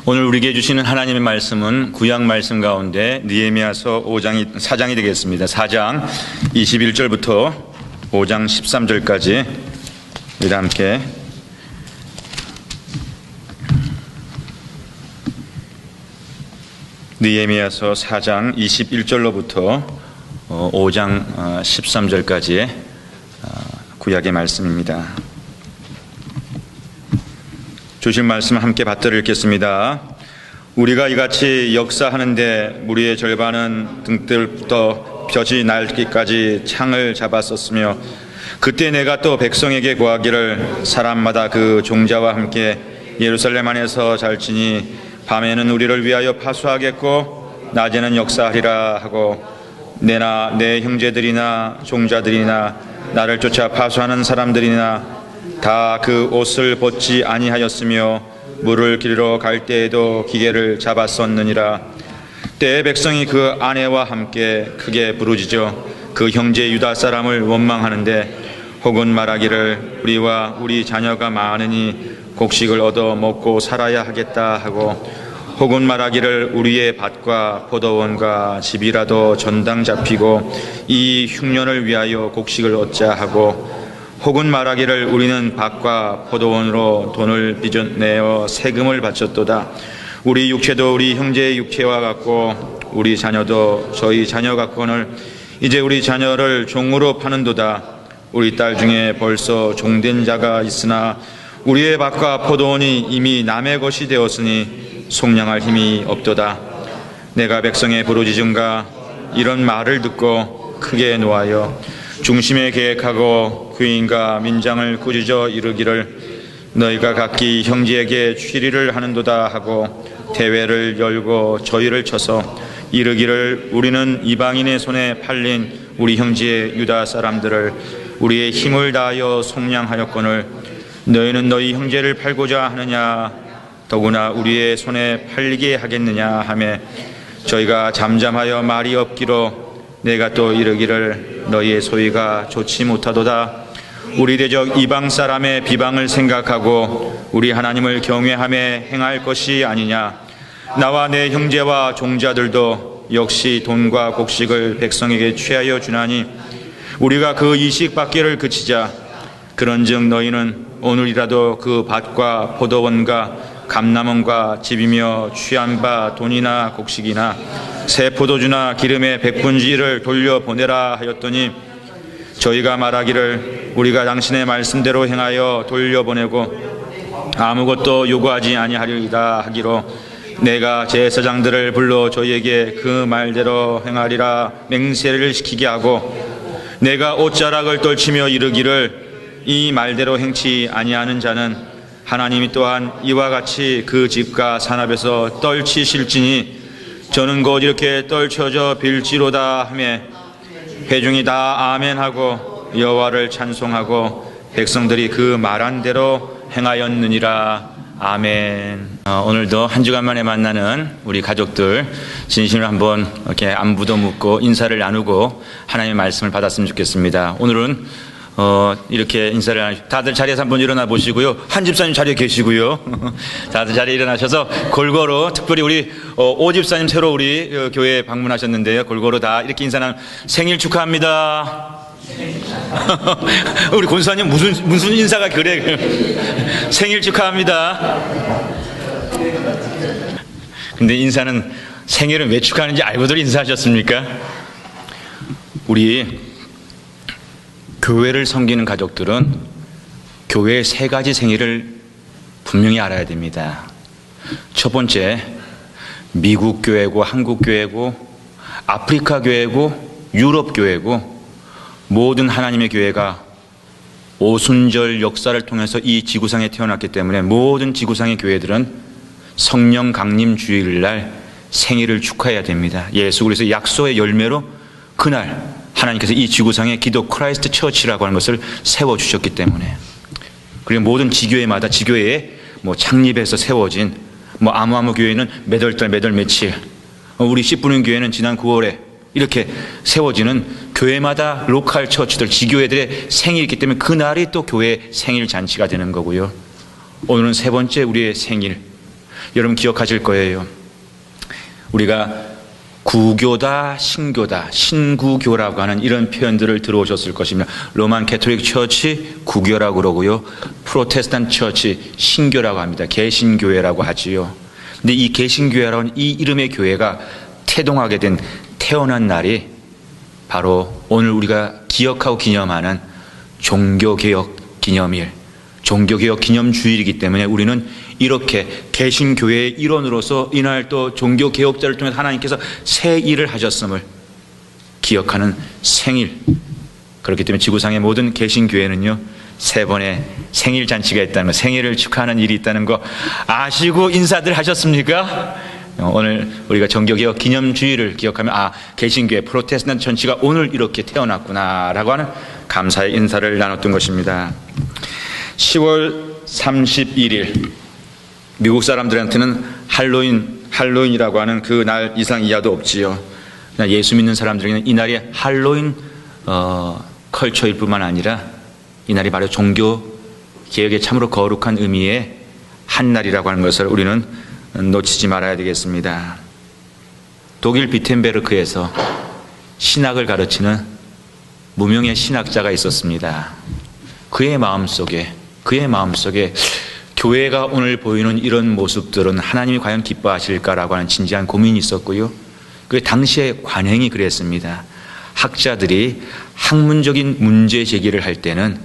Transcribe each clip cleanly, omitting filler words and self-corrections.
오늘 우리에게 주시는 하나님의 말씀은 구약 말씀 가운데 느헤미야서 4장이 되겠습니다. 4장 21절부터 5장 13절까지 우리 함께 느헤미야서 4장 21절로부터 5장 13절까지의 구약의 말씀입니다. 주신 말씀을 함께 받들어 읽겠습니다. 우리가 이같이 역사하는데 무리의 절반은 등뜰부터 벼지 날기까지 창을 잡았었으며, 그때 내가 또 백성에게 고하기를 사람마다 그 종자와 함께 예루살렘 안에서 잘지니 밤에는 우리를 위하여 파수하겠고 낮에는 역사하리라 하고, 내나 내 형제들이나 종자들이나 나를 쫓아 파수하는 사람들이나 다 그 옷을 벗지 아니하였으며 물을 길러 갈 때에도 기계를 잡았었느니라. 때에 백성이 그 아내와 함께 크게 부르짖어 그 형제 유다 사람을 원망하는데, 혹은 말하기를 우리와 우리 자녀가 많으니 곡식을 얻어 먹고 살아야 하겠다 하고, 혹은 말하기를 우리의 밭과 포도원과 집이라도 전당 잡히고 이 흉년을 위하여 곡식을 얻자 하고, 혹은 말하기를 우리는 밭과 포도원으로 돈을 빚어내어 세금을 바쳤도다. 우리 육체도 우리 형제의 육체와 같고 우리 자녀도 저희 자녀 같거늘 이제 우리 자녀를 종으로 파는도다. 우리 딸 중에 벌써 종된 자가 있으나 우리의 밭과 포도원이 이미 남의 것이 되었으니 속량할 힘이 없도다. 내가 백성의 부르짖음과 이런 말을 듣고 크게 노하여 중심에 계획하고 귀인과 민장을 꾸짖어 이르기를 너희가 각기 형제에게 취리를 하는도다 하고, 대회를 열고 저희를 쳐서 이르기를 우리는 이방인의 손에 팔린 우리 형제 유다 사람들을 우리의 힘을 다하여 속량하였거늘 너희는 너희 형제를 팔고자 하느냐, 더구나 우리의 손에 팔리게 하겠느냐 하매, 저희가 잠잠하여 말이 없기로 내가 또 이르기를 너희의 소위가 좋지 못하도다. 우리 대적 이방 사람의 비방을 생각하고 우리 하나님을 경외하며 행할 것이 아니냐. 나와 내 형제와 종자들도 역시 돈과 곡식을 백성에게 취하여 주나니 우리가 그 이식 받기를 그치자. 그런즉 너희는 오늘이라도 그 밭과 포도원과 감람원과 집이며 취한 바 돈이나 곡식이나 새 포도주나 기름의 백분지를 돌려보내라 하였더니, 저희가 말하기를 우리가 당신의 말씀대로 행하여 돌려보내고 아무것도 요구하지 아니하리이다 하기로, 내가 제사장들을 불러 저희에게 그 말대로 행하리라 맹세를 시키게 하고, 내가 옷자락을 떨치며 이르기를 이 말대로 행치 아니하는 자는 하나님이 또한 이와 같이 그 집과 산업에서 떨치실지니 저는 곧 이렇게 떨쳐져 빌지로다 하며, 회중이 다 아멘하고 여호와를 찬송하고 백성들이 그 말한 대로 행하였느니라. 아멘. 오늘도 한 주간 만에 만나는 우리 가족들 진심으로 한번 이렇게 안부도 묻고 인사를 나누고 하나님의 말씀을 받았으면 좋겠습니다. 오늘은 이렇게 인사를 하시고 다들 자리에서 한번 일어나 보시고요. 한 집사님 자리에 계시고요. 다들 자리에 일어나셔서 골고루, 특별히 우리 오 집사님 새로 우리 교회에 방문하셨는데요. 골고루 다 이렇게 인사는 생일 축하합니다. 우리 권사님 무슨 인사가 그래? 생일 축하합니다. 근데 인사는 생일은 왜 축하하는지 알고들 인사하셨습니까? 우리 교회를 섬기는 가족들은 교회의 세 가지 생일을 분명히 알아야 됩니다. 첫 번째, 미국 교회고 한국 교회고 아프리카 교회고 유럽 교회고 모든 하나님의 교회가 오순절 역사를 통해서 이 지구상에 태어났기 때문에 모든 지구상의 교회들은 성령 강림 주일날 생일을 축하해야 됩니다. 예수 그리스도의 약속의 열매로 그날 하나님께서 이 지구상에 기도 크라이스트 처치라고 하는 것을 세워주셨기 때문에, 그리고 모든 지교회마다 지교회에 창립해서 세워진 아무 교회는 몇 월 달 몇 월 며칠, 우리 씨뿌린 교회는 지난 9월에 이렇게 세워지는 교회마다 로컬 처치들, 지교회들의 생일이 있기 때문에 그날이 또 교회 생일 잔치가 되는 거고요. 오늘은 세 번째 우리의 생일, 여러분 기억하실 거예요. 우리가 구교다, 신교다, 신구교라고 하는 이런 표현들을 들어오셨을 것입니다. 로만 캐톨릭 처치 구교라고 그러고요. 프로테스탄트 처치 신교라고 합니다. 개신교회라고 하지요. 근데 이 개신교회라고 하는 이 이름의 교회가 태동하게 된 태어난 날이 바로 오늘 우리가 기억하고 기념하는 종교개혁 기념일, 종교개혁 기념주일이기 때문에 우리는 이렇게 개신교회의 일원으로서 이날 또 종교개혁자를 통해 하나님께서 새 일을 하셨음을 기억하는 생일, 그렇기 때문에 지구상의 모든 개신교회는요 3번의 생일 잔치가 있다는 거, 생일을 축하하는 일이 있다는 거 아시고 인사들 하셨습니까? 오늘 우리가 종교개혁 기념주일을 기억하면 개신교회 프로테스탄트 전치가 오늘 이렇게 태어났구나 라고 하는 감사의 인사를 나눴던 것입니다. 10월 31일 미국 사람들한테는 할로윈이라고 하는 그 날 이상 이하도 없지요. 예수 믿는 사람들에게는 이 날이 할로윈 컬처일 뿐만 아니라 이 날이 바로 종교 개혁의 참으로 거룩한 의미의 한 날이라고 하는 것을 우리는 놓치지 말아야 되겠습니다. 독일 비텐베르크에서 신학을 가르치는 무명의 신학자가 있었습니다. 그의 마음속에 교회가 오늘 보이는 이런 모습들은 하나님이 과연 기뻐하실까라고 하는 진지한 고민이 있었고요. 그 당시의 관행이 그랬습니다. 학자들이 학문적인 문제 제기를 할 때는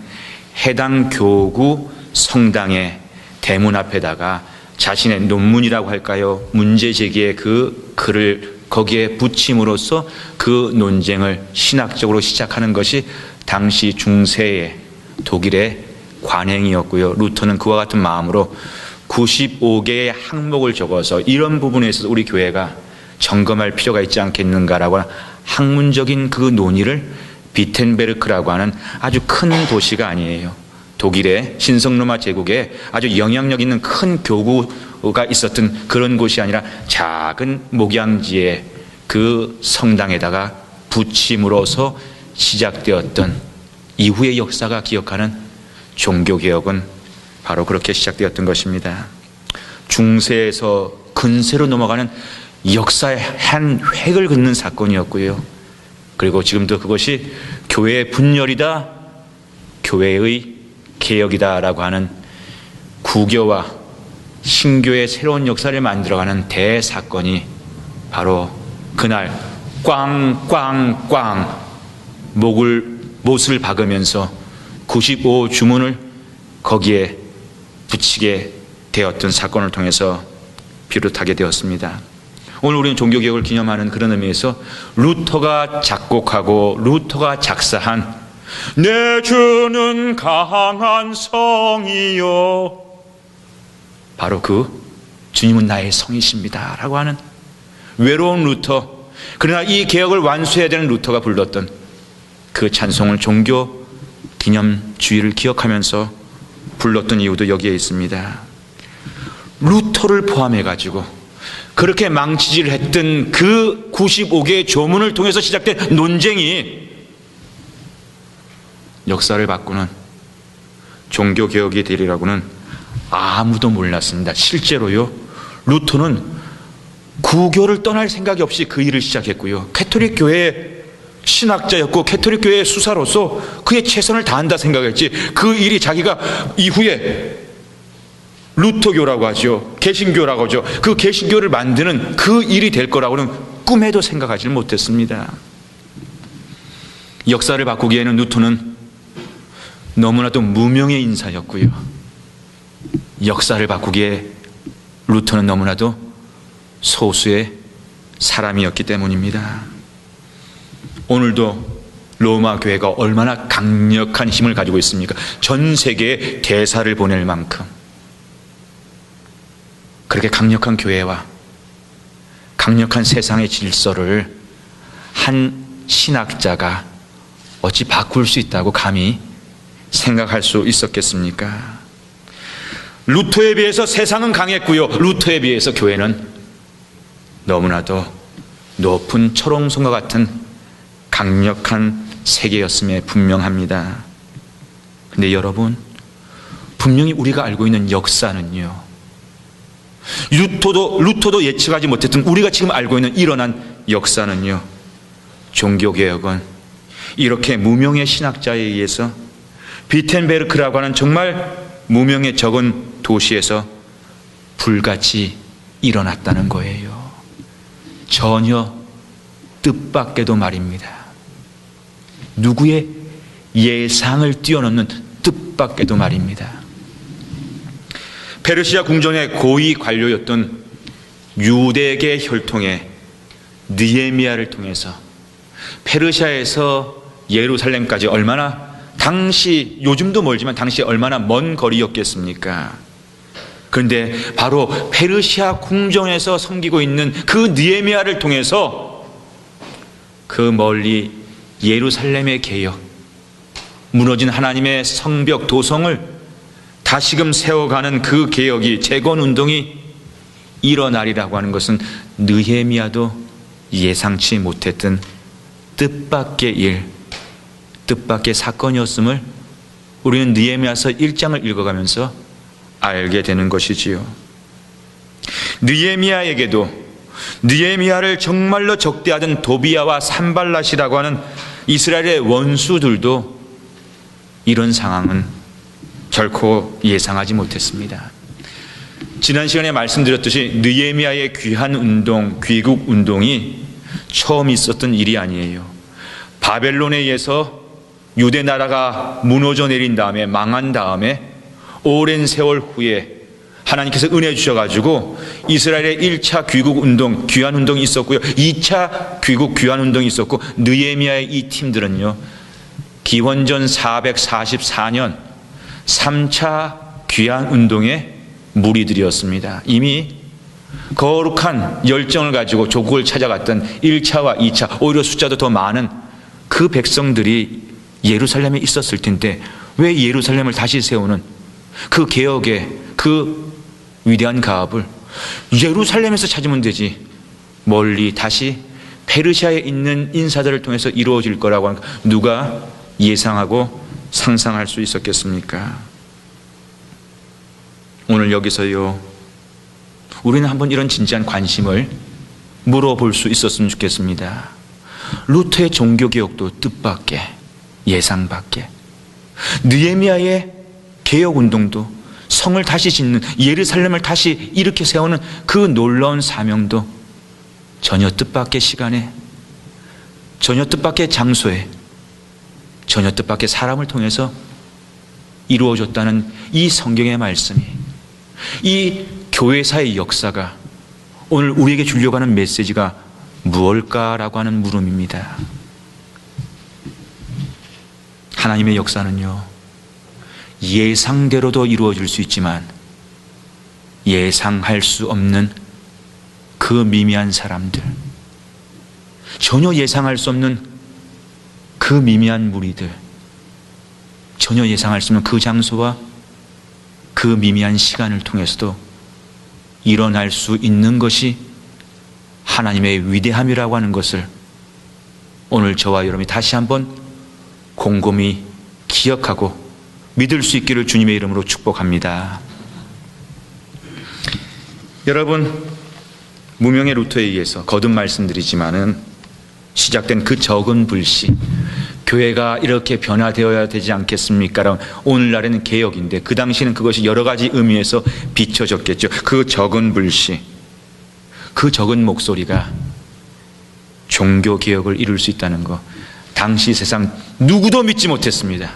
해당 교구 성당의 대문 앞에다가 자신의 논문이라고 할까요? 문제 제기의 그 글을 거기에 붙임으로써 그 논쟁을 신학적으로 시작하는 것이 당시 중세의 독일의 관행이었고요. 루터는 그와 같은 마음으로 95개의 항목을 적어서 이런 부분에 있어서 우리 교회가 점검할 필요가 있지 않겠는가라고 하는 학문적인 그 논의를 비텐베르크라고 하는 아주 큰 도시가 아니에요. 독일의 신성로마 제국에 아주 영향력 있는 큰 교구가 있었던 그런 곳이 아니라 작은 목양지의 그 성당에다가 붙임으로써 시작되었던 이후의 역사가 기억하는 종교개혁은 바로 그렇게 시작되었던 것입니다. 중세에서 근세로 넘어가는 역사의 한 획을 긋는 사건이었고요. 그리고 지금도 그것이 교회의 분열이다, 교회의 개혁이다라고 하는 구교와 신교의 새로운 역사를 만들어가는 대사건이 바로 그날 꽝꽝꽝 못을 박으면서 95 주문을 거기에 붙이게 되었던 사건을 통해서 비롯하게 되었습니다. 오늘 우리는 종교개혁을 기념하는 그런 의미에서 루터가 작곡하고 루터가 작사한 내 주는 강한 성이요, 바로 그 주님은 나의 성이십니다 라고 하는 외로운 루터, 그러나 이 개혁을 완수해야 되는 루터가 불렀던 그 찬송을 종교 기념주의를 기억하면서 불렀던 이유도 여기에 있습니다. 루터를 포함해가지고 그렇게 망치질을 했던 그 95개의 조문을 통해서 시작된 논쟁이 역사를 바꾸는 종교개혁이 되리라고는 아무도 몰랐습니다. 실제로요, 루터는 구교를 떠날 생각이 없이 그 일을 시작했고요. 캐톨릭 교회의 신학자였고 캐톨릭 교회의 수사로서 그의 최선을 다한다 생각했지, 그 일이 자기가 이후에 루터교라고 하죠, 개신교라고 하죠, 그 개신교를 만드는 그 일이 될 거라고는 꿈에도 생각하지 못했습니다. 역사를 바꾸기에는 루터는 너무나도 무명의 인사였고요, 역사를 바꾸기에 루터는 너무나도 소수의 사람이었기 때문입니다. 오늘도 로마 교회가 얼마나 강력한 힘을 가지고 있습니까? 전 세계에 대사를 보낼 만큼 그렇게 강력한 교회와 강력한 세상의 질서를 한 신학자가 어찌 바꿀 수 있다고 감히 생각할 수 있었겠습니까? 루터에 비해서 세상은 강했고요, 루터에 비해서 교회는 너무나도 높은 철옹성과 같은 강력한 세계였음에 분명합니다. 그런데 여러분, 분명히 우리가 알고 있는 역사는요, 루터도 예측하지 못했던 우리가 지금 알고 있는 일어난 역사는요, 종교개혁은 이렇게 무명의 신학자에 의해서 비텐베르크라고 하는 정말 무명의 적은 도시에서 불같이 일어났다는 거예요. 전혀 뜻밖에도 말입니다. 누구의 예상을 뛰어넘는 뜻밖에도 말입니다. 페르시아 궁전의 고위 관료였던 유대계 혈통의 느헤미야를 통해서 페르시아에서 예루살렘까지 얼마나, 당시 요즘도 멀지만 당시 얼마나 먼 거리였겠습니까? 그런데 바로 페르시아 궁전에서 섬기고 있는 그 느헤미야를 통해서 그 멀리 예루살렘의 개혁, 무너진 하나님의 성벽 도성을 다시금 세워가는 그 개혁이, 재건운동이 일어나리라고 하는 것은 느헤미야도 예상치 못했던 뜻밖의 일, 뜻밖의 사건이었음을 우리는 느헤미야서 1장을 읽어가면서 알게 되는 것이지요. 느헤미야에게도 느헤미야를 정말로 적대하던 도비야와 산발랏이라고 하는 이스라엘의 원수들도 이런 상황은 결코 예상하지 못했습니다. 지난 시간에 말씀드렸듯이 느헤미야의 귀한 운동, 귀국 운동이 처음 있었던 일이 아니에요. 바벨론에 의해서 유대 나라가 무너져 내린 다음에, 망한 다음에 오랜 세월 후에 하나님께서 은혜 주셔가지고 이스라엘의 1차 귀국 운동, 귀환 운동이 있었고요, 2차 귀국 귀환 운동이 있었고, 느헤미야의 이 팀들은요, 기원전 444년 3차 귀환 운동의 무리들이었습니다. 이미 거룩한 열정을 가지고 조국을 찾아갔던 1차와 2차, 오히려 숫자도 더 많은 그 백성들이 예루살렘에 있었을 텐데, 왜 예루살렘을 다시 세우는 그 개혁의 그 위대한 가업을 예루살렘에서 찾으면 되지, 멀리 다시 페르시아에 있는 인사들을 통해서 이루어질 거라고 하는, 누가 예상하고 상상할 수 있었겠습니까? 오늘 여기서요, 우리는 한번 이런 진지한 관심을 물어볼 수 있었으면 좋겠습니다. 루터의 종교개혁도 뜻밖의, 예상밖의, 느헤미야의 개혁운동도, 성을 다시 짓는, 예루살렘을 다시 이렇게 세우는 그 놀라운 사명도 전혀 뜻밖의 시간에, 전혀 뜻밖의 장소에, 전혀 뜻밖의 사람을 통해서 이루어졌다는 이 성경의 말씀이, 이 교회사의 역사가 오늘 우리에게 주려고 하는 메시지가 무엇일까라고 하는 물음입니다. 하나님의 역사는요, 예상대로도 이루어질 수 있지만 예상할 수 없는 그 미미한 사람들, 전혀 예상할 수 없는 그 미미한 무리들, 전혀 예상할 수 없는 그 장소와 그 미미한 시간을 통해서도 일어날 수 있는 것이 하나님의 위대함이라고 하는 것을 오늘 저와 여러분이 다시 한번 곰곰이 기억하고 믿을 수 있기를 주님의 이름으로 축복합니다. 여러분, 무명의 루터에 의해서 거듭 말씀드리지만은 시작된 그 적은 불씨, 교회가 이렇게 변화되어야 되지 않겠습니까? 오늘날에는 개혁인데 그 당시는 그것이 여러 가지 의미에서 비춰졌겠죠. 그 적은 불씨, 그 적은 목소리가 종교개혁을 이룰 수 있다는 것, 당시 세상 누구도 믿지 못했습니다.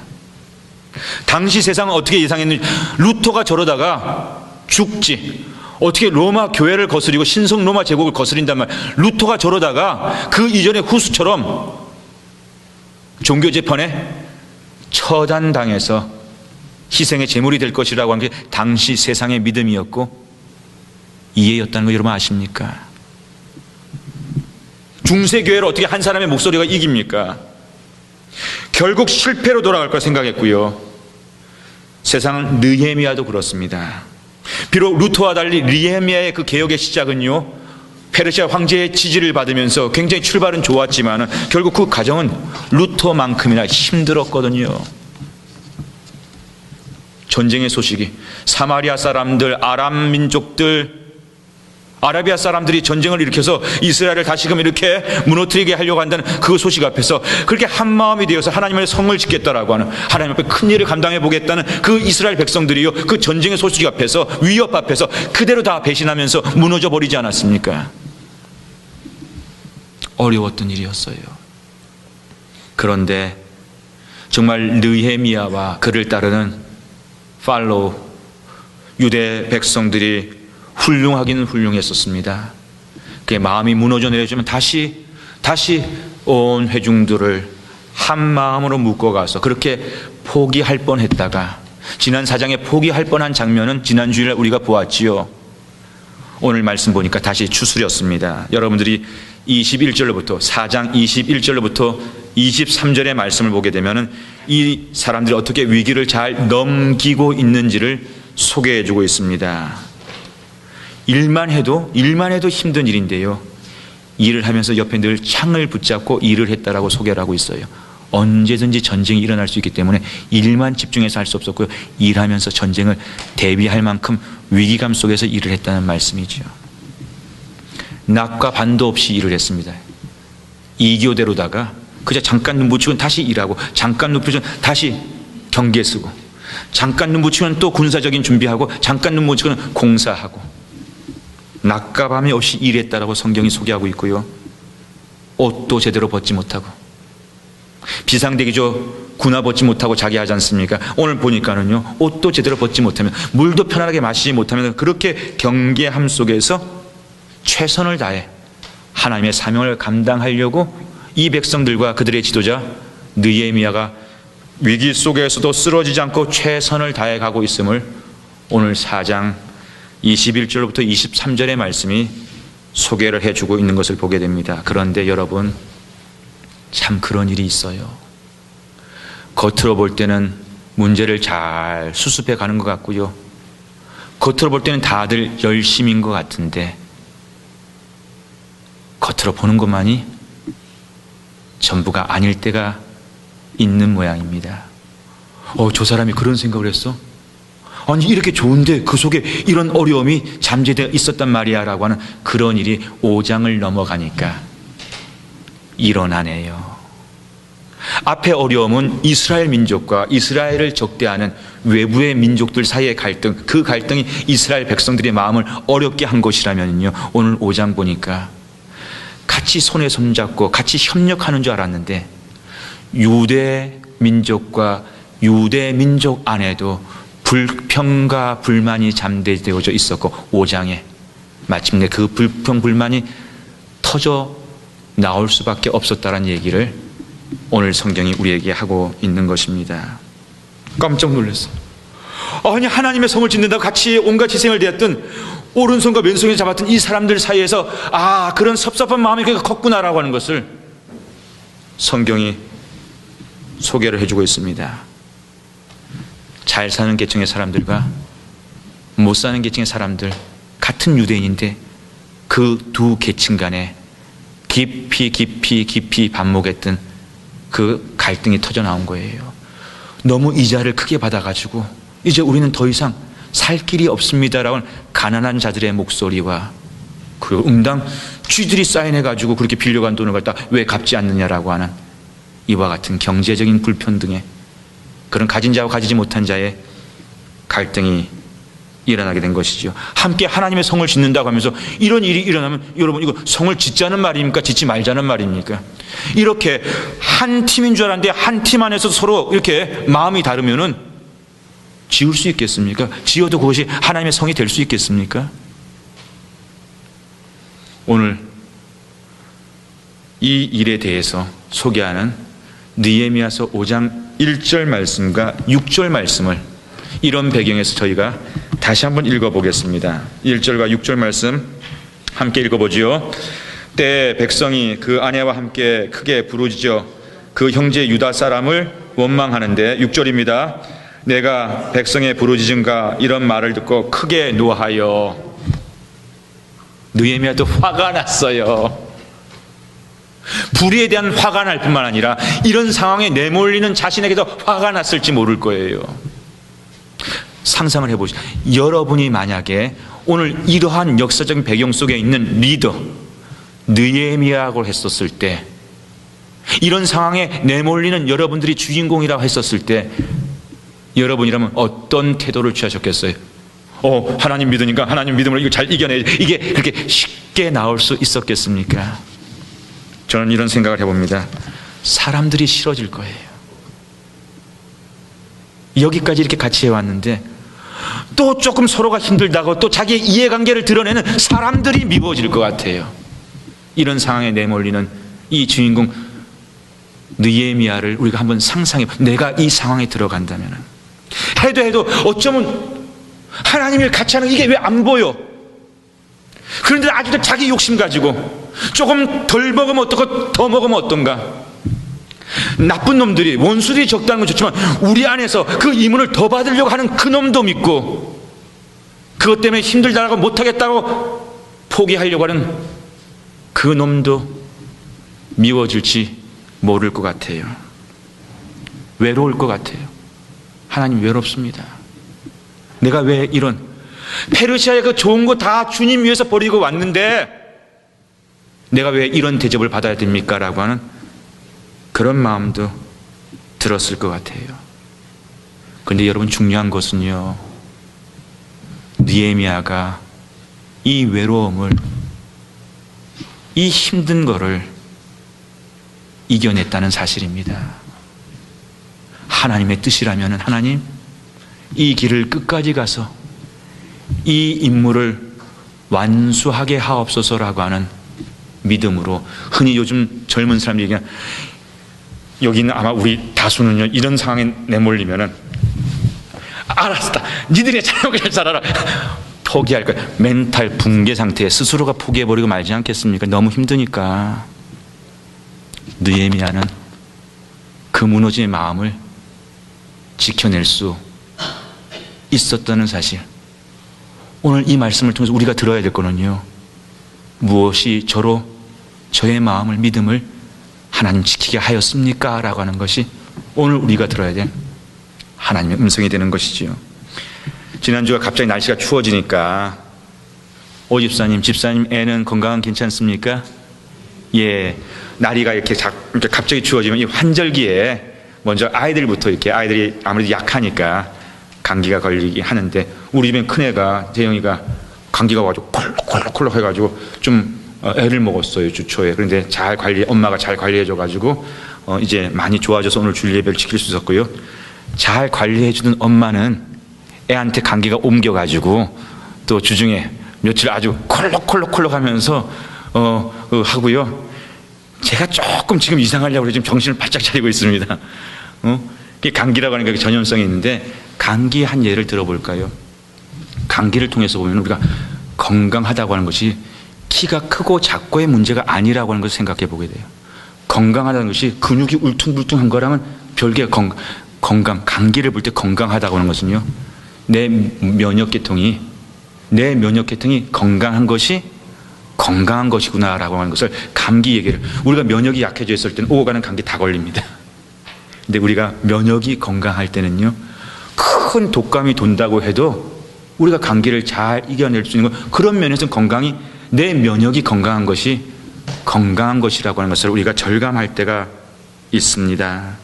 당시 세상은 어떻게 예상했는지, 루터가 저러다가 죽지, 어떻게 로마 교회를 거스리고 신성 로마 제국을 거스린단 말, 루터가 저러다가 그 이전의 후수처럼 종교재판에 처단당해서 희생의 제물이 될 것이라고 하는 게 당시 세상의 믿음이었고 이해였다는 거 여러분 아십니까? 중세교회를 어떻게 한 사람의 목소리가 이깁니까? 결국 실패로 돌아갈 걸 생각했고요. 세상은 느헤미야도 그렇습니다. 비록 루터와 달리 느헤미야의 그 개혁의 시작은요, 페르시아 황제의 지지를 받으면서 굉장히 출발은 좋았지만 결국 그 과정은 루터만큼이나 힘들었거든요. 전쟁의 소식이, 사마리아 사람들, 아람 민족들, 아라비아 사람들이 전쟁을 일으켜서 이스라엘을 다시금 이렇게 무너뜨리게 하려고 한다는 그 소식 앞에서 그렇게 한마음이 되어서 하나님의 성을 짓겠다라고 하는, 하나님 앞에 큰 일을 감당해 보겠다는 그 이스라엘 백성들이요, 그 전쟁의 소식 앞에서, 위협 앞에서 그대로 다 배신하면서 무너져 버리지 않았습니까? 어려웠던 일이었어요. 그런데 정말 느헤미야와 그를 따르는 팔로우 유대 백성들이 훌륭하기는 훌륭했었습니다. 그의 마음이 무너져 내려지면 다시 온 회중들을 한 마음으로 묶어가서 그렇게 포기할 뻔했다가, 지난 4장에 포기할 뻔한 장면은 지난 주일에 우리가 보았지요. 오늘 말씀 보니까 다시 추스렸습니다. 여러분들이 21절로부터 4장 21절로부터 23절의 말씀을 보게 되면은 이 사람들이 어떻게 위기를 잘 넘기고 있는지를 소개해 주고 있습니다. 일만 해도 힘든 일인데요, 일을 하면서 옆에 늘 창을 붙잡고 일을 했다라고 소개를 하고 있어요. 언제든지 전쟁이 일어날 수 있기 때문에 일만 집중해서 할 수 없었고요, 일하면서 전쟁을 대비할 만큼 위기감 속에서 일을 했다는 말씀이죠. 낮과 반도 없이 일을 했습니다. 2교대로다가 그저 잠깐 눈 붙이고 다시 일하고, 잠깐 눈 붙이고 다시 경계 쓰고, 잠깐 눈 붙이면 또 군사적인 준비하고, 잠깐 눈 붙이고는 공사하고, 낮과 밤이 없이 일했다라고 성경이 소개하고 있고요. 옷도 제대로 벗지 못하고, 비상대기조 군화 벗지 못하고 자기 하지 않습니까? 오늘 보니까는요, 옷도 제대로 벗지 못하면, 물도 편안하게 마시지 못하면 그렇게 경계함 속에서 최선을 다해 하나님의 사명을 감당하려고 이 백성들과 그들의 지도자 느헤미야가 위기 속에서도 쓰러지지 않고 최선을 다해 가고 있음을 오늘 4장 21절부터 23절의 말씀이 소개를 해주고 있는 것을 보게 됩니다. 그런데 여러분, 참 그런 일이 있어요. 겉으로 볼 때는 문제를 잘 수습해 가는 것 같고요, 겉으로 볼 때는 다들 열심인 것 같은데, 겉으로 보는 것만이 전부가 아닐 때가 있는 모양입니다. 저 사람이 그런 생각을 했어? 아니, 이렇게 좋은데 그 속에 이런 어려움이 잠재되어 있었단 말이야 라고 하는 그런 일이 5장을 넘어가니까 일어나네요. 앞에 어려움은 이스라엘 민족과 이스라엘을 적대하는 외부의 민족들 사이의 갈등, 그 갈등이 이스라엘 백성들의 마음을 어렵게 한 것이라면요, 오늘 5장 보니까 같이 손에 손잡고 같이 협력하는 줄 알았는데, 유대 민족과 유대 민족 안에도 불평과 불만이 잠재되어져 있었고, 5장에 마침내 그 불평 불만이 터져 나올 수밖에 없었다는 얘기를 오늘 성경이 우리에게 하고 있는 것입니다. 깜짝 놀랐어요. 아니, 하나님의 성을 짓는다고 같이 온갖 희생을 대했던, 오른손과 왼손을 잡았던 이 사람들 사이에서 그런 섭섭한 마음이 컸구나라고 하는 것을 성경이 소개를 해주고 있습니다. 잘 사는 계층의 사람들과 못 사는 계층의 사람들, 같은 유대인인데 그 두 계층 간에 깊이 반목했던 그 갈등이 터져 나온 거예요. 너무 이자를 크게 받아가지고 이제 우리는 더 이상 살 길이 없습니다라고 가난한 자들의 목소리와, 그 응당 쥐들이 사인해가지고 그렇게 빌려간 돈을 갖다 왜 갚지 않느냐라고 하는 이와 같은 경제적인 불평등에, 그런 가진 자와 가지지 못한 자의 갈등이 일어나게 된 것이죠. 함께 하나님의 성을 짓는다고 하면서 이런 일이 일어나면, 여러분, 이거 성을 짓자는 말입니까? 짓지 말자는 말입니까? 이렇게 한 팀인 줄 알았는데 한 팀 안에서 서로 이렇게 마음이 다르면은 지을 수 있겠습니까? 지어도 그것이 하나님의 성이 될 수 있겠습니까? 오늘 이 일에 대해서 소개하는 느헤미야서 5장 1절 말씀과 6절 말씀을 이런 배경에서 저희가 다시 한번 읽어보겠습니다. 1절과 6절 말씀 함께 읽어보지요. 때에 백성이 그 아내와 함께 크게 부르짖어 그 형제 유다 사람을 원망하는데, 6절입니다. 내가 백성의 부르짖음과 이런 말을 듣고 크게 노하여. 느헤미야도 화가 났어요. 불의에 대한 화가 날 뿐만 아니라 이런 상황에 내몰리는 자신에게도 화가 났을지 모를 거예요. 상상을 해보시죠. 여러분이 만약에 오늘 이러한 역사적인 배경 속에 있는 리더 느헤미야라고 했었을 때, 이런 상황에 내몰리는 여러분들이 주인공이라고 했었을 때 여러분이라면 어떤 태도를 취하셨겠어요? 하나님 믿으니까 하나님 믿음으로 이거 잘 이겨내야지. 이게 그렇게 쉽게 나올 수 있었겠습니까? 저는 이런 생각을 해봅니다. 사람들이 싫어질 거예요. 여기까지 이렇게 같이 해왔는데 또 조금 서로가 힘들다고 또 자기의 이해관계를 드러내는 사람들이 미워질 것 같아요. 이런 상황에 내몰리는 이 주인공 느헤미야를 우리가 한번 상상해, 내가 이 상황에 들어간다면 해도 어쩌면 하나님을 같이 하는 이게 왜 안 보여? 그런데 아직도 자기 욕심 가지고 조금 덜 먹으면 어떻고 더 먹으면 어떤가? 나쁜 놈들이, 원수들이 적다는 건 좋지만 우리 안에서 그 이문을 더 받으려고 하는 그 놈도 믿고, 그것 때문에 힘들다고 못하겠다고 포기하려고 하는 그 놈도 미워질지 모를 것 같아요. 외로울 것 같아요. 하나님 외롭습니다. 내가 왜 이런 페르시아의 그 좋은 거 다 주님 위해서 버리고 왔는데 내가 왜 이런 대접을 받아야 됩니까? 라고 하는 그런 마음도 들었을 것 같아요. 그런데 여러분, 중요한 것은요, 느헤미야가 이 외로움을, 이 힘든 거를 이겨냈다는 사실입니다. 하나님의 뜻이라면 하나님, 이 길을 끝까지 가서 이 임무를 완수하게 하옵소서라고 하는 믿음으로, 흔히 요즘 젊은 사람들이 얘기하는, 여기는 아마 우리 다수는요, 이런 상황에 내몰리면은 알았다, 니들이 잘 살아라, 포기할 거야. 멘탈 붕괴 상태에 스스로가 포기해버리고 말지 않겠습니까? 너무 힘드니까. 느헤미야는 그 무너진 마음을 지켜낼 수 있었다는 사실, 오늘 이 말씀을 통해서 우리가 들어야 될 거는요, 무엇이 저로 저의 마음을, 믿음을 하나님 지키게 하였습니까? 라고 하는 것이 오늘 우리가 들어야 될 하나님의 음성이 되는 것이지요. 지난주가 갑자기 날씨가 추워지니까 오집사님, 집사님 애는 건강은 괜찮습니까? 예, 나리가 이렇게 갑자기 추워지면 이 환절기에 먼저 아이들부터, 이렇게 아이들이 아무래도 약하니까 감기가 걸리기 하는데, 우리 집엔 큰애가, 재영이가 감기가 와가지고 콜록콜록 해가지고 좀 애를 먹었어요, 주초에. 그런데 엄마가 잘 관리해줘가지고 이제 많이 좋아져서 오늘 주일 예배를 지킬 수 있었고요. 잘 관리해주는 엄마는 애한테 감기가 옮겨가지고 또 주중에 며칠 아주 콜록콜록 하면서 하고요. 제가 조금 지금 이상하려고 그래 지금 정신을 바짝 차리고 있습니다. 감기라고 하는 게 전염성이 있는데, 감기의 한 예를 들어볼까요? 감기를 통해서 보면 우리가 건강하다고 하는 것이 키가 크고 작고의 문제가 아니라고 하는 것을 생각해 보게 돼요. 건강하다는 것이 근육이 울퉁불퉁한 거랑은 별개의 건강, 감기를 볼 때 건강하다고 하는 것은요, 내 면역계통이 건강한 것이 건강한 것이구나라고 하는 것을, 감기 얘기를, 우리가 면역이 약해져 있을 때는 오고 가는 감기 다 걸립니다. 근데 우리가 면역이 건강할 때는요, 큰 독감이 돈다고 해도 우리가 감기를 잘 이겨낼 수 있는 것, 그런 면에서는 건강이, 내 면역이 건강한 것이 건강한 것이라고 하는 것을 우리가 절감할 때가 있습니다.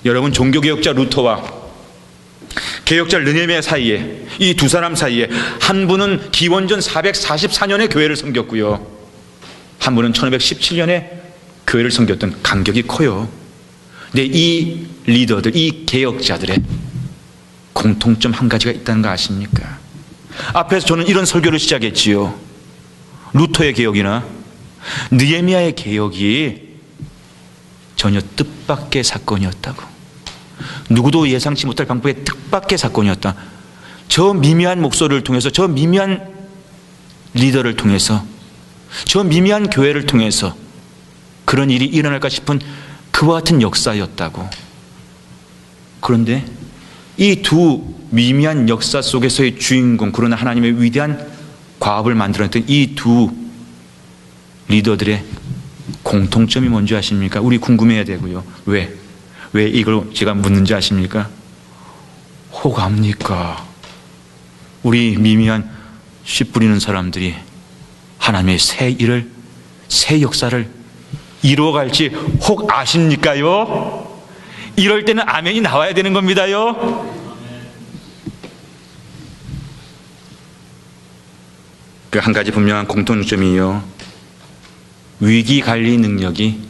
여러분, 종교개혁자 루터와 개혁자 느헤미야 사이에, 이 두 사람 사이에, 한 분은 기원전 444년에 교회를 섬겼고요, 한 분은 1517년에 교회를 섬겼던, 간격이 커요. 근데 이 리더들, 이 개혁자들의 공통점 한 가지가 있다는 거 아십니까? 앞에서 저는 이런 설교를 시작했지요. 루터의 개혁이나 느헤미야의 개혁이 전혀 뜻밖의 사건이었다고. 누구도 예상치 못할 방법의 뜻밖의 사건이었다. 저 미미한 목소리를 통해서, 저 미미한 리더를 통해서, 저 미미한 교회를 통해서 그런 일이 일어날까 싶은 그와 같은 역사였다고. 그런데 이 두 미미한 역사 속에서의 주인공, 그러나 하나님의 위대한 과업을 만들어냈던 이 두 리더들의 공통점이 뭔지 아십니까? 우리 궁금해야 되고요. 왜 이걸 제가 묻는지 아십니까? 호감입니까? 우리 미미한 씨 뿌리는 사람들이 하나님의 새 일을, 새 역사를 이루어갈지 혹 아십니까요? 이럴 때는 아멘이 나와야 되는 겁니다요. 그 한 가지 분명한 공통점이요, 위기 관리 능력이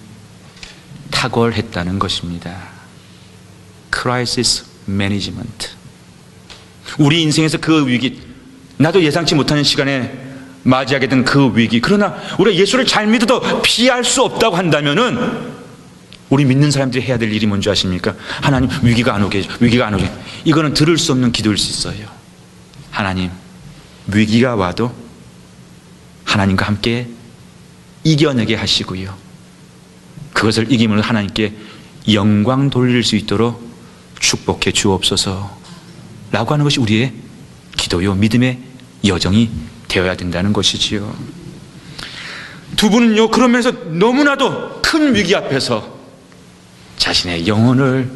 탁월했다는 것입니다. Crisis Management. 우리 인생에서 그 위기, 나도 예상치 못하는 시간에 맞이하게 된 그 위기, 그러나 우리가 예수를 잘 믿어도 피할 수 없다고 한다면은 우리 믿는 사람들이 해야 될 일이 뭔지 아십니까? 하나님, 위기가 안 오게, 위기가 안 오게. 이거는 들을 수 없는 기도일 수 있어요. 하나님, 위기가 와도 하나님과 함께 이겨내게 하시고요, 그것을 이김으로 하나님께 영광 돌릴 수 있도록 축복해 주옵소서 라고 하는 것이 우리의 기도요, 믿음의 여정이 되어야 된다는 것이지요. 두 분은요, 그러면서 너무나도 큰 위기 앞에서 자신의 영혼을,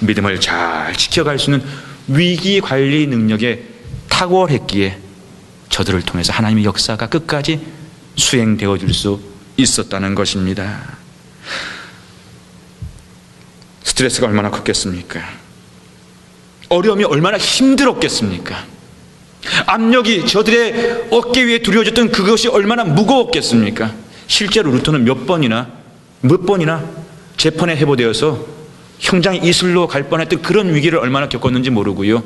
믿음을 잘 지켜갈 수 있는 위기 관리 능력에 탁월했기에 저들을 통해서 하나님의 역사가 끝까지 수행되어 줄 수 있었다는 것입니다. 스트레스가 얼마나 컸겠습니까? 어려움이 얼마나 힘들었겠습니까? 압력이 저들의 어깨 위에 두려워졌던 그것이 얼마나 무거웠겠습니까? 실제로 루터는 몇 번이나 재판에 해부되어서 형장의 이슬로 갈 뻔했던 그런 위기를 얼마나 겪었는지 모르고요,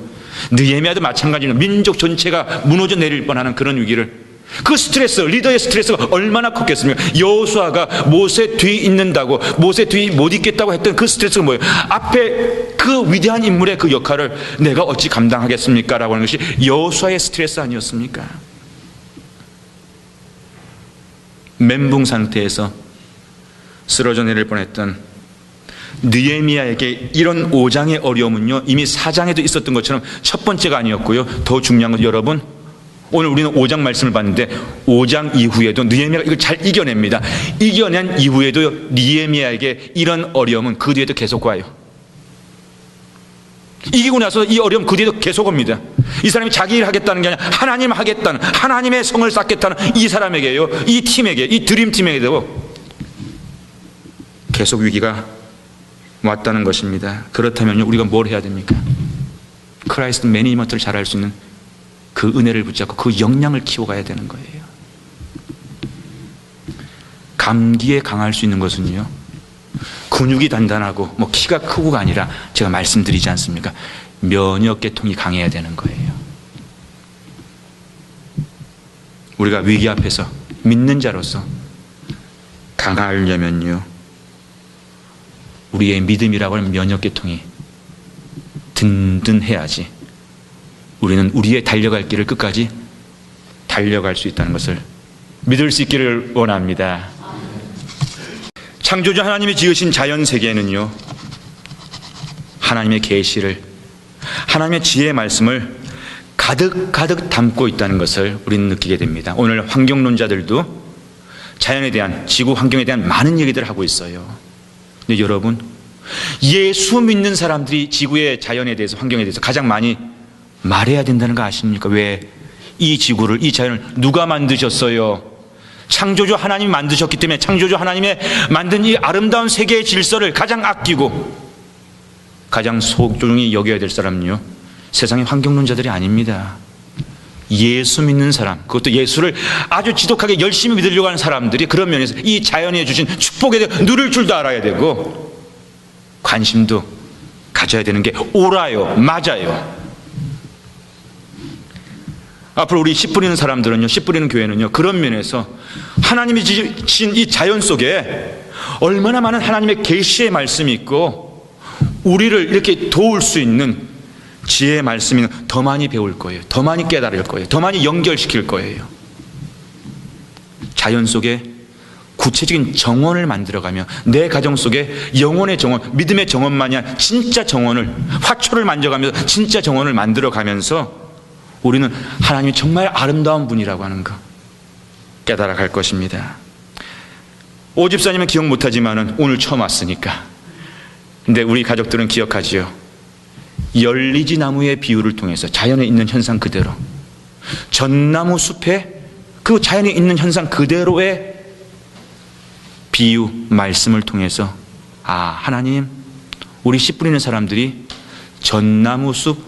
느헤미야도 마찬가지로 민족 전체가 무너져 내릴 뻔하는 그런 위기를, 그 스트레스, 리더의 스트레스가 얼마나 컸겠습니까? 여호수아가 모세 뒤에 있는다고, 모세 뒤에 못 있겠다고 했던 그 스트레스가 뭐예요? 앞에 그 위대한 인물의 그 역할을 내가 어찌 감당하겠습니까? 라고 하는 것이 여호수아의 스트레스 아니었습니까? 멘붕 상태에서 쓰러져 내릴 뻔했던 느헤미야에게 이런 5장의 어려움은요, 이미 4장에도 있었던 것처럼 첫 번째가 아니었고요, 더 중요한 건 여러분, 오늘 우리는 5장 말씀을 봤는데 5장 이후에도 느헤미야가 이걸 잘 이겨냅니다. 이겨낸 이후에도 느헤미야에게 이런 어려움은 그 뒤에도 계속 와요. 이기고 나서 이 어려움 그 뒤에도 계속 옵니다. 이 사람이 자기 일 하겠다는 게 아니라 하나님 하겠다는, 하나님의 성을 쌓겠다는 이 사람에게요, 이 팀에게, 이 드림팀에게도 계속 위기가 왔다는 것입니다. 그렇다면 우리가 뭘 해야 됩니까? 크라이스트 매니지먼트를 잘할 수 있는 그 은혜를 붙잡고 그 역량을 키워가야 되는 거예요. 감기에 강할 수 있는 것은요, 근육이 단단하고 뭐 키가 크고가 아니라 제가 말씀드리지 않습니까? 면역계통이 강해야 되는 거예요. 우리가 위기 앞에서 믿는 자로서 강하려면요, 우리의 믿음이라고 하는 면역계통이 든든해야지 우리는 우리의 달려갈 길을 끝까지 달려갈 수 있다는 것을 믿을 수 있기를 원합니다. 창조주 하나님이 지으신 자연 세계에는요, 하나님의 계시를, 하나님의 지혜의 말씀을 가득 담고 있다는 것을 우리는 느끼게 됩니다. 오늘 환경론자들도 자연에 대한, 지구 환경에 대한 많은 얘기들을 하고 있어요. 근데 여러분, 예수 믿는 사람들이 지구의 자연에 대해서, 환경에 대해서 가장 많이 말해야 된다는 거 아십니까? 왜? 이 지구를, 이 자연을 누가 만드셨어요? 창조주 하나님이 만드셨기 때문에 창조주 하나님의 만든 이 아름다운 세계의 질서를 가장 아끼고 가장 소중히 여겨야 될 사람은요, 세상의 환경론자들이 아닙니다. 예수 믿는 사람, 그것도 예수를 아주 지독하게 열심히 믿으려고 하는 사람들이 그런 면에서 이 자연에 주신 축복에 대해 누릴 줄도 알아야 되고 관심도 가져야 되는 게 옳아요, 맞아요. 앞으로 우리 씨 뿌리는 사람들은요, 씨 뿌리는 교회는요, 그런 면에서 하나님이 지신 이 자연 속에 얼마나 많은 하나님의 계시의 말씀이 있고 우리를 이렇게 도울 수 있는 지혜의 말씀이 더 많이 배울 거예요. 더 많이 깨달을 거예요. 더 많이 연결시킬 거예요. 자연 속에 구체적인 정원을 만들어가며 내 가정 속에 영혼의 정원, 믿음의 정원만이 아니라 진짜 정원을, 화초를 만져가면서 진짜 정원을 만들어가면서 우리는 하나님이 정말 아름다운 분이라고 하는 거 깨달아 갈 것입니다. 오 집사님은 기억 못하지만 오늘 처음 왔으니까, 근데 우리 가족들은 기억하지요. 열리지 나무의 비유를 통해서 자연에 있는 현상 그대로 전나무 숲에 그 자연에 있는 현상 그대로의 비유, 말씀을 통해서 하나님, 우리 씨 뿌리는 사람들이 전나무 숲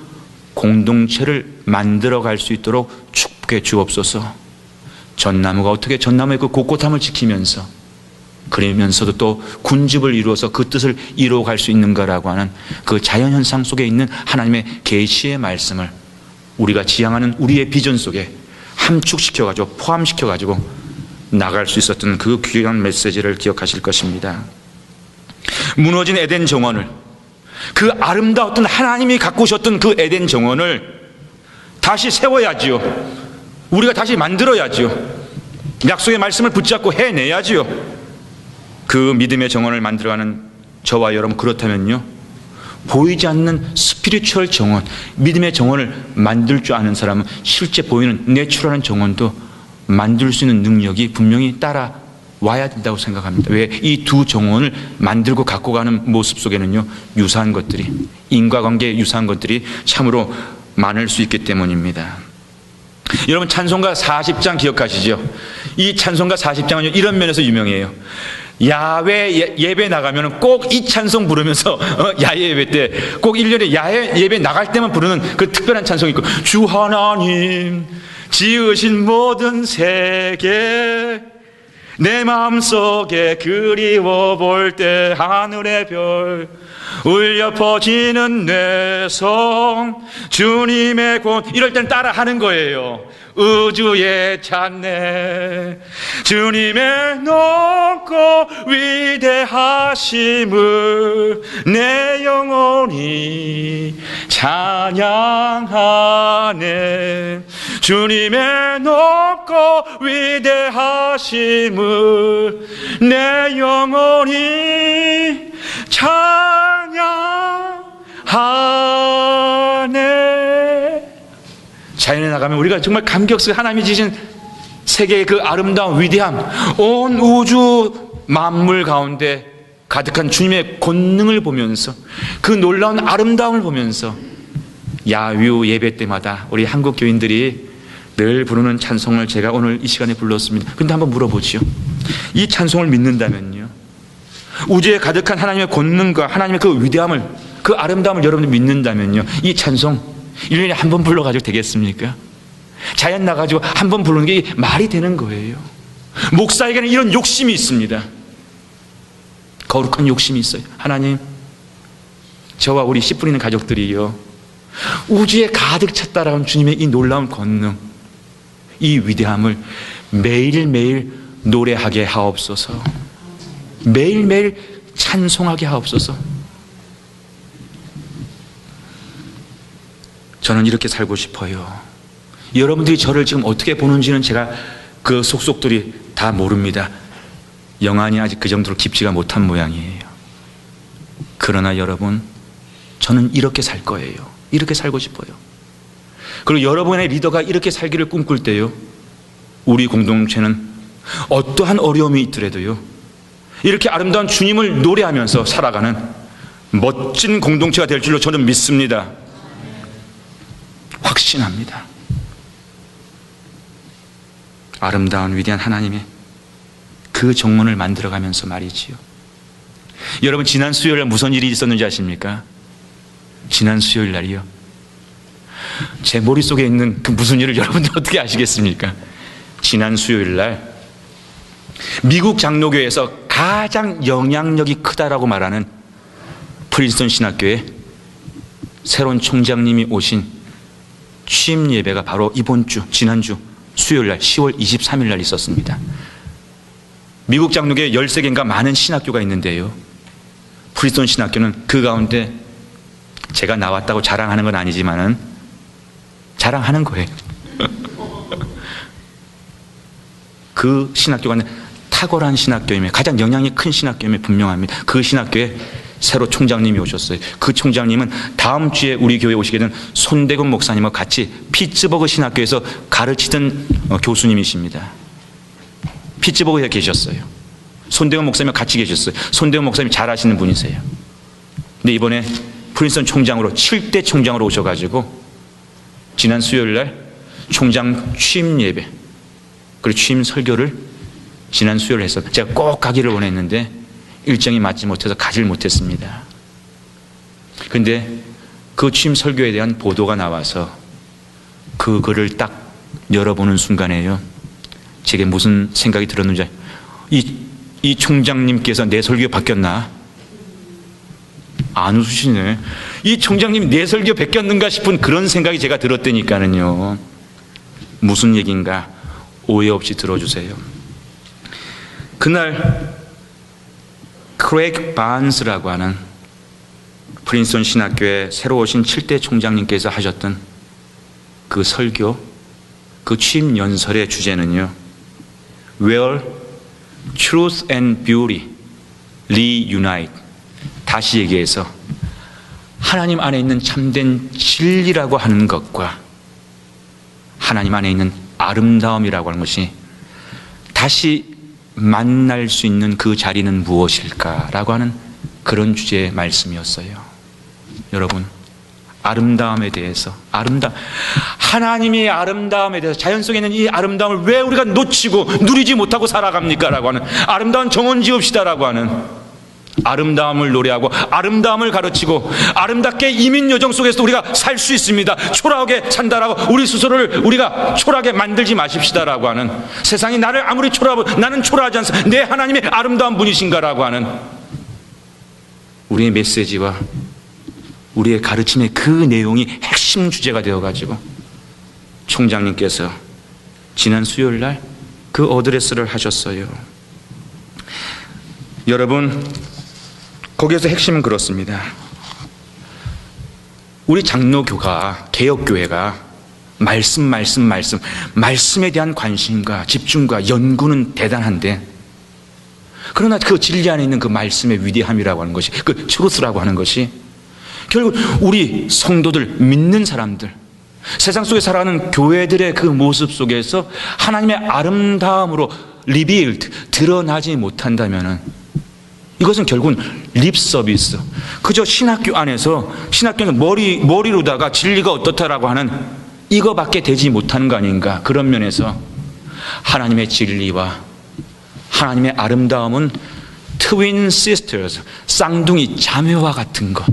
공동체를 만들어 갈 수 있도록 축복해 주옵소서. 전나무가 어떻게 전나무의 그 곳곳함을 지키면서 그러면서도 또 군집을 이루어서 그 뜻을 이루어 갈 수 있는가라고 하는 그 자연현상 속에 있는 하나님의 계시의 말씀을 우리가 지향하는 우리의 비전 속에 함축시켜가지고 포함시켜가지고 나갈 수 있었던 그 귀한 메시지를 기억하실 것입니다. 무너진 에덴 정원을, 그 아름다웠던 하나님이 갖고 오셨던 그 에덴 정원을 다시 세워야지요. 우리가 다시 만들어야지요. 약속의 말씀을 붙잡고 해내야지요. 그 믿음의 정원을 만들어가는 저와 여러분, 그렇다면요, 보이지 않는 스피리추얼 정원, 믿음의 정원을 만들 줄 아는 사람은 실제 보이는 내추럴한 정원도 만들 수 있는 능력이 분명히 따라와야 된다고 생각합니다. 왜? 이 두 정원을 만들고 갖고 가는 모습 속에는요, 유사한 것들이, 인과관계에 유사한 것들이 참으로 많을 수 있기 때문입니다. 여러분, 찬송가 40장 기억하시죠? 이 찬송가 40장은요, 이런 면에서 유명해요. 야외 예배 나가면 꼭 이 찬송 부르면서 야외 예배 때 꼭 1년에 야외 예배 나갈 때만 부르는 그 특별한 찬송이 있고, 주 하나님 지으신 모든 세계 내 마음속에 그리워 볼 때 하늘의 별 울려 퍼지는 내 성 주님의 곳, 이럴 땐 따라 하는 거예요. 우주의 찬내 주님의 높고 위대하심을 내 영혼이 찬양하네. 주님의 높고 위대하심을 내 영혼이 찬양하네. 자연에 나가면 우리가 정말 감격스럽게 하나님이 지신 세계의 그 아름다운 위대함, 온 우주 만물 가운데 가득한 주님의 권능을 보면서, 그 놀라운 아름다움을 보면서 야유 예배 때마다 우리 한국 교인들이 늘 부르는 찬송을 제가 오늘 이 시간에 불렀습니다. 근데 한번 물어보지요. 이 찬송을 믿는다면요, 우주에 가득한 하나님의 권능과 하나님의 그 위대함을, 그 아름다움을 여러분들 믿는다면요, 이 찬송 1년에 한 번 불러가지고 되겠습니까? 자연 나가지고 한 번 부르는 게 말이 되는 거예요. 목사에게는 이런 욕심이 있습니다. 거룩한 욕심이 있어요. 하나님, 저와 우리 씨 뿌리는 가족들이요, 우주에 가득 찼다라는 주님의 이 놀라운 권능, 이 위대함을 매일매일 노래하게 하옵소서. 매일매일 찬송하게 하옵소서. 저는 이렇게 살고 싶어요. 여러분들이 저를 지금 어떻게 보는지는 제가 그 속속들이 다 모릅니다. 영안이 아직 그 정도로 깊지가 못한 모양이에요. 그러나 여러분, 저는 이렇게 살 거예요. 이렇게 살고 싶어요. 그리고 여러분의 리더가 이렇게 살기를 꿈꿀 때요, 우리 공동체는 어떠한 어려움이 있더라도요, 이렇게 아름다운 주님을 노래하면서 살아가는 멋진 공동체가 될 줄로 저는 믿습니다. 확신합니다. 아름다운 위대한 하나님의 그 정원을 만들어가면서 말이지요. 여러분, 지난 수요일 날 무슨 일이 있었는지 아십니까? 지난 수요일 날이요, 제 머릿속에 있는 그 무슨 일을 여러분들 어떻게 아시겠습니까? 지난 수요일 날 미국 장로교에서 가장 영향력이 크다라고 말하는 프린스턴 신학교에 새로운 총장님이 오신 취임 예배가 바로 이번 주, 지난주 수요일 날 10월 23일 날 있었습니다. 미국 장로교에 13개인가 많은 신학교가 있는데요, 프린스턴 신학교는 그 가운데 제가 나왔다고 자랑하는 건 아니지만은 자랑하는 거예요. 그 신학교가 탁월한 신학교임에, 가장 영향이 큰 신학교임에 분명합니다. 그 신학교에 새로 총장님이 오셨어요. 그 총장님은 다음 주에 우리 교회에 오시게 된 손대근 목사님과 같이 피츠버그 신학교에서 가르치던 교수님이십니다. 피츠버그에 계셨어요. 손대근 목사님과 같이 계셨어요. 손대근 목사님이 잘 아시는 분이세요. 근데 이번에 프린스턴 총장으로 7대 총장으로 오셔가지고 지난 수요일 날 총장 취임 예배 그리고 취임 설교를 지난 수요일 해서 제가 꼭 가기를 원했는데 일정이 맞지 못해서 가질 못했습니다. 그런데 그 취임 설교에 대한 보도가 나와서 그 글을 딱 열어보는 순간에요, 제게 무슨 생각이 들었는지, 이 총장님께서 내 설교 바뀌었나? 안 웃으시네. 이 총장님 내 설교 바뀌었는가 싶은 그런 생각이 제가 들었다니까는요. 무슨 얘기인가 오해 없이 들어주세요. 그날 크레이그 반스라고 하는 프린스턴 신학교의 새로 오신 7대 총장님께서 하셨던 그 설교, 그 취임 연설의 주제는요, Where Truth and Beauty Reunite. 다시 얘기해서 하나님 안에 있는 참된 진리라고 하는 것과 하나님 안에 있는 아름다움이라고 하는 것이 다시 만날 수 있는 그 자리는 무엇일까라고 하는 그런 주제의 말씀이었어요. 여러분, 아름다움에 대해서, 하나님의 아름다움에 대해서, 자연 속에 있는 이 아름다움을 왜 우리가 놓치고 누리지 못하고 살아갑니까? 라고 하는, 아름다운 정원 지읍시다라고 하는, 아름다움을 노래하고 아름다움을 가르치고 아름답게 이민여정 속에서 우리가 살 수 있습니다. 초라하게 산다라고 우리 스스로를 우리가 초라하게 만들지 마십시다라고 하는, 세상이 나를 아무리 초라하고 나는 초라하지 않습니다. 내 하나님의 아름다운 분이신가라고 하는 우리의 메시지와 우리의 가르침의 그 내용이 핵심 주제가 되어가지고 총장님께서 지난 수요일날 그 어드레스를 하셨어요. 여러분, 거기에서 핵심은 그렇습니다. 우리 장로교가, 개혁교회가 말씀에 대한 관심과 집중과 연구는 대단한데, 그러나 그 진리 안에 있는 그 말씀의 위대함이라고 하는 것이, 그 트루스라고 하는 것이 결국 우리 성도들, 믿는 사람들, 세상 속에 살아가는 교회들의 그 모습 속에서 하나님의 아름다움으로 리빌드, 드러나지 못한다면은 이것은 결국은 립 서비스, 그저 신학교 안에서 머리로다가 진리가 어떻다라고 하는 이거밖에 되지 못하는 거 아닌가. 그런 면에서 하나님의 진리와 하나님의 아름다움은 트윈 시스터스, 쌍둥이 자매와 같은 것.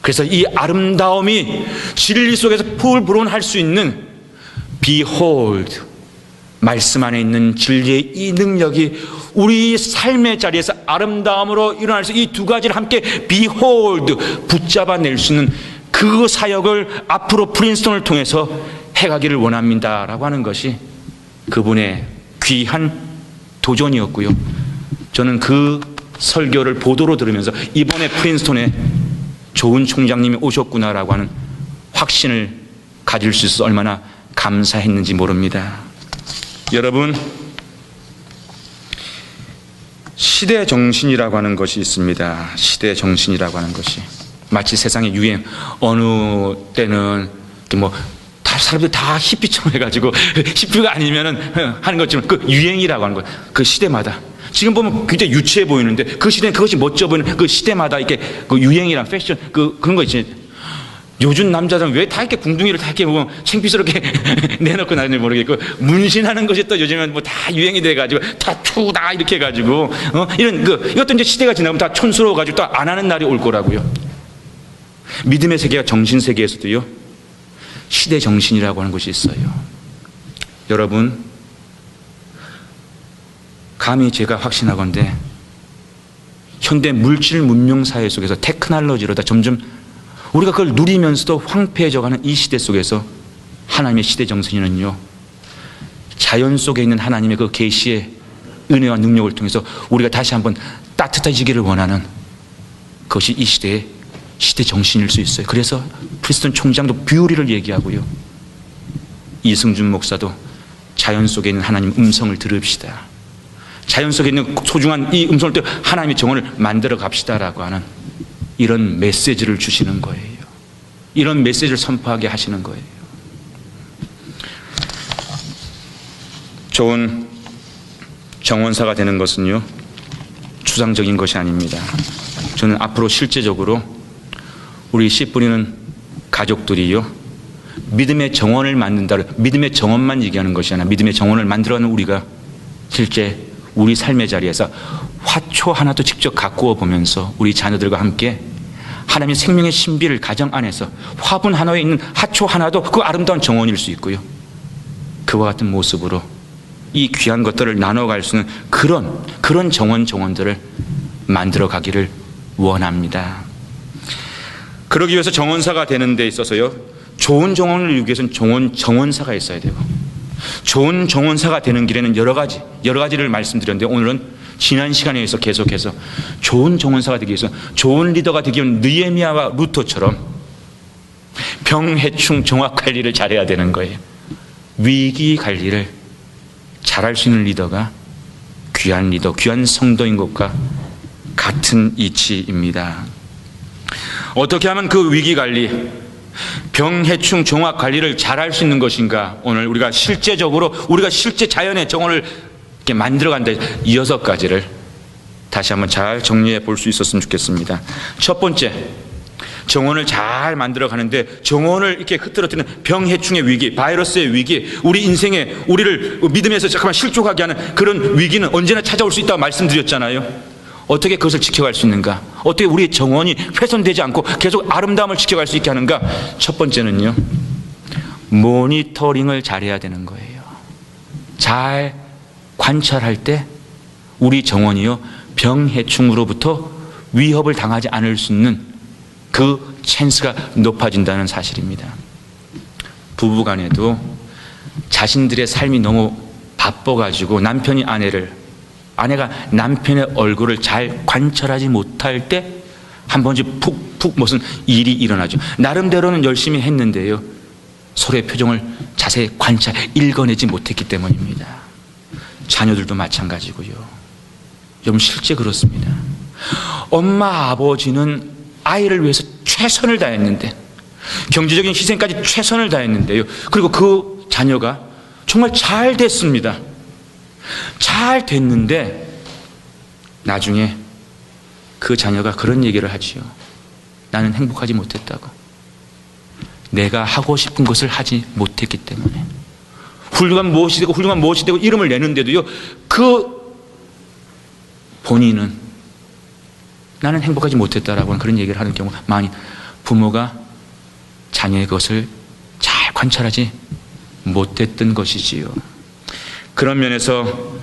그래서 이 아름다움이 진리 속에서 불불온할 수 있는 Behold, 말씀 안에 있는 진리의 이 능력이 우리 삶의 자리에서 아름다움으로 일어날 수, 이 두 가지를 함께 Behold, 붙잡아낼 수 있는 그 사역을 앞으로 프린스턴을 통해서 해가기를 원합니다라고 하는 것이 그분의 귀한 도전이었고요. 저는 그 설교를 보도로 들으면서 이번에 프린스턴에 좋은 총장님이 오셨구나라고 하는 확신을 가질 수 있어서 얼마나 감사했는지 모릅니다. 여러분, 시대 정신이라고 하는 것이 있습니다. 시대 정신이라고 하는 것이 마치 세상의 유행, 어느 때는 다 사람들이 다 히피처럼 해가지고 히피가 아니면은 하는 것처럼 그 유행이라고 하는 것, 그 시대마다 지금 보면 굉장히 유치해 보이는데 그 시대는 그것이 멋져 보이는, 그 시대마다 이렇게 그 유행이랑 패션 그런 거 있지. 요즘 남자들은 왜 다 이렇게 궁둥이를 다 이렇게 보면 창피스럽게 내놓고 나는지 모르겠고, 문신하는 것이 또 요즘은 다 유행이 돼가지고 타투다 이렇게 해가지고 이런 이것도 이제 시대가 지나면 다 촌스러워가지고 또 안 하는 날이 올 거라고요. 믿음의 세계와 정신 세계에서도요, 시대 정신이라고 하는 것이 있어요. 여러분, 감히 제가 확신하건대 현대 물질 문명 사회 속에서 테크놀로지로다 점점 우리가 그걸 누리면서도 황폐해져가는 이 시대 속에서 하나님의 시대 정신은요, 자연 속에 있는 하나님의 그 계시의 은혜와 능력을 통해서 우리가 다시 한번 따뜻해지기를 원하는 그것이 이 시대의 시대 정신일 수 있어요. 그래서 프린스턴 총장도 뷰리를 얘기하고요, 이승준 목사도 자연 속에 있는 하나님 음성을 들읍시다. 자연 속에 있는 소중한 이 음성을 들어 하나님의 정원을 만들어 갑시다라고 하는 이런 메시지를 주시는 거예요. 이런 메시지를 선포하게 하시는 거예요. 좋은 정원사가 되는 것은요, 추상적인 것이 아닙니다. 저는 앞으로 실제적으로 우리 씨 뿌리는 가족들이요, 믿음의 정원을 만든다. 믿음의 정원만 얘기하는 것이 아니라 믿음의 정원을 만들어가는 우리가 실제 우리 삶의 자리에서 화초 하나도 직접 가꾸어 보면서 우리 자녀들과 함께 하나님의 생명의 신비를 가정 안에서 화분 하나에 있는 화초 하나도 그 아름다운 정원일 수 있고요. 그와 같은 모습으로 이 귀한 것들을 나눠갈 수 있는 그런 정원들을 만들어 가기를 원합니다. 그러기 위해서 정원사가 되는 데 있어서요, 좋은 정원을 이루기 위해서는 정원사가 있어야 되고, 좋은 정원사가 되는 길에는 여러 가지를 말씀드렸는데, 오늘은 지난 시간에 의해서 계속해서 좋은 정원사가 되기 위해서, 좋은 리더가 되기 위한 느헤미야와 루터처럼 병해충 종합 관리를 잘해야 되는 거예요. 위기 관리를 잘할 수 있는 리더가 귀한 리더, 귀한 성도인 것과 같은 이치입니다. 어떻게 하면 그 위기 관리, 병해충 종합 관리를 잘할 수 있는 것인가? 오늘 우리가 실제 자연의 정원을 이렇게 만들어간다. 이 6가지를 다시 한번 잘 정리해 볼 수 있었으면 좋겠습니다. 첫 번째, 정원을 잘 만들어 가는데 정원을 이렇게 흐트러뜨리는 병해충의 위기, 바이러스의 위기, 우리 인생에 우리를 믿음에서 잠깐만 실족하게 하는 그런 위기는 언제나 찾아올 수 있다고 말씀드렸잖아요. 어떻게 그것을 지켜갈 수 있는가? 어떻게 우리의 정원이 훼손되지 않고 계속 아름다움을 지켜갈 수 있게 하는가? 첫 번째는요, 모니터링을 잘해야 되는 거예요. 잘 관찰할 때 우리 정원이요, 병해충으로부터 위협을 당하지 않을 수 있는 그 찬스가 높아진다는 사실입니다. 부부간에도 자신들의 삶이 너무 바빠가지고 아내가 남편의 얼굴을 잘 관찰하지 못할 때 한 번씩 푹푹 무슨 일이 일어나죠. 나름대로는 열심히 했는데요, 서로의 표정을 자세히 읽어내지 못했기 때문입니다. 자녀들도 마찬가지고요. 여러분, 실제 그렇습니다. 엄마 아버지는 아이를 위해서 최선을 다했는데, 경제적인 희생까지 최선을 다했는데요, 그리고 그 자녀가 정말 잘 됐습니다. 잘 됐는데 나중에 그 자녀가 그런 얘기를 하지요. 나는 행복하지 못했다고. 내가 하고 싶은 것을 하지 못했기 때문에. 훌륭한 무엇이 되고 이름을 내는데도요, 그 본인은 나는 행복하지 못했다라고 하는 그런 얘기를 하는 경우가 많이, 부모가 자녀의 것을 잘 관찰하지 못했던 것이지요. 그런 면에서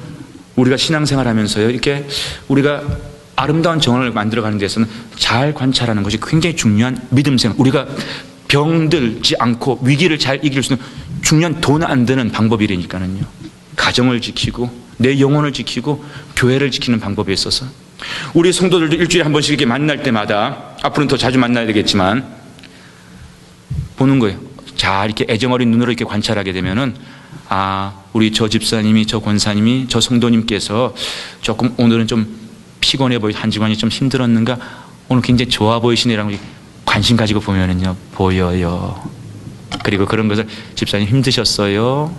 우리가 신앙생활 하면서요, 이렇게 우리가 아름다운 정원을 만들어가는 데서는 잘 관찰하는 것이 굉장히 중요한 믿음생활, 우리가 병들지 않고 위기를 잘 이길 수 있는 중요한 돈 안 드는 방법이라니까요. 가정을 지키고 내 영혼을 지키고 교회를 지키는 방법에 있어서 우리 성도들도 일주일에 한 번씩 이렇게 만날 때마다, 앞으로는 더 자주 만나야 되겠지만, 보는 거예요. 잘 이렇게 애정어린 눈으로 이렇게 관찰하게 되면은, 우리 저 집사님이, 저 권사님이, 저 성도님께서 조금 오늘은 좀 피곤해 한 주간이 좀 힘들었는가? 오늘 굉장히 좋아 보이시네라고 관심 가지고 보면은요, 보여요. 그리고 그런 것을, 집사님 힘드셨어요?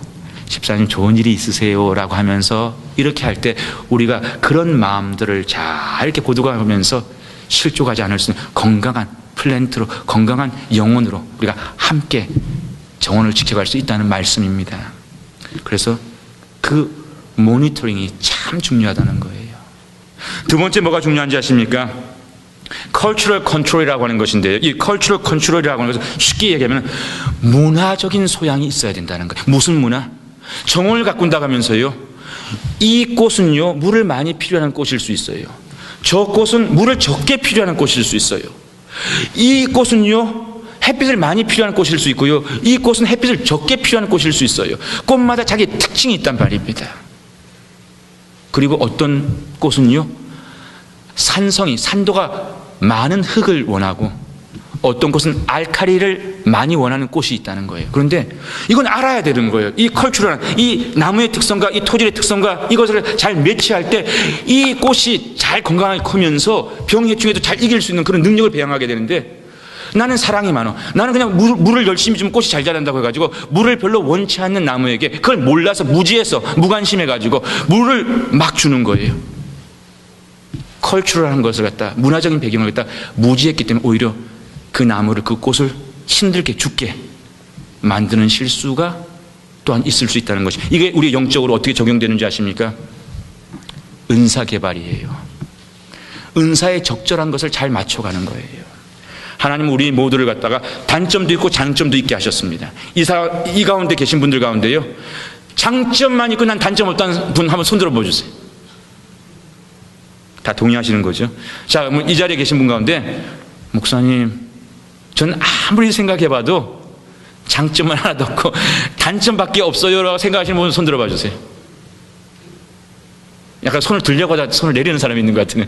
집사님 좋은 일이 있으세요? 라고 하면서 이렇게 할 때 우리가 그런 마음들을 잘 이렇게 고도가면서 실족하지 않을 수 있는 건강한 플랜트로, 건강한 영혼으로 우리가 함께 정원을 지켜갈 수 있다는 말씀입니다. 그래서 그 모니터링이 참 중요하다는 거예요. 두 번째 뭐가 중요한지 아십니까? cultural control이라고 하는 것인데요, 이 cultural control이라고 하는 것은 쉽게 얘기하면 문화적인 소양이 있어야 된다는 거예요. 무슨 문화? 정원을 가꾼다고 하면서요, 이 꽃은요 물을 많이 필요한 꽃일 수 있어요. 저 꽃은 물을 적게 필요한 꽃일 수 있어요. 이 꽃은요 햇빛을 많이 필요한 꽃일 수 있고요, 이 꽃은 햇빛을 적게 필요한 꽃일 수 있어요. 꽃마다 자기 특징이 있단 말입니다. 그리고 어떤 꽃은요 산도가 많은 흙을 원하고, 어떤 꽃은 알칼리를 많이 원하는 꽃이 있다는 거예요. 그런데 이건 알아야 되는 거예요. 이 컬처럴한, 이 나무의 특성과 이 토질의 특성과 이것을 잘 매치할 때 이 꽃이 잘 건강하게 크면서 병해충에도 잘 이길 수 있는 그런 능력을 배양하게 되는데, 나는 사랑이 많아, 나는 그냥 물을 열심히 주면 꽃이 잘 자란다고 해가지고 물을 별로 원치 않는 나무에게 그걸 몰라서 무지해서 무관심해가지고 물을 막 주는 거예요. 컬처럴한 것을 갖다, 문화적인 배경을 갖다 무지했기 때문에 오히려 그 나무를, 그 꽃을 힘들게 죽게 만드는 실수가 또한 있을 수 있다는 것이, 이게 우리 영적으로 어떻게 적용되는지 아십니까? 은사 개발이에요. 은사에 적절한 것을 잘 맞춰가는 거예요. 하나님은 우리 모두를 갖다가 단점도 있고 장점도 있게 하셨습니다. 이 가운데 계신 분들 가운데요, 장점만 있고 난 단점 없다는 분 한번 손들어 보여주세요. 다 동의하시는 거죠? 자, 이 자리에 계신 분 가운데, 목사님, 전 아무리 생각해봐도 장점은 하나도 없고 단점밖에 없어요 라고 생각하시는 분 손들어 봐주세요. 약간 손을 들려고 하다 손을 내리는 사람이 있는 것 같으네.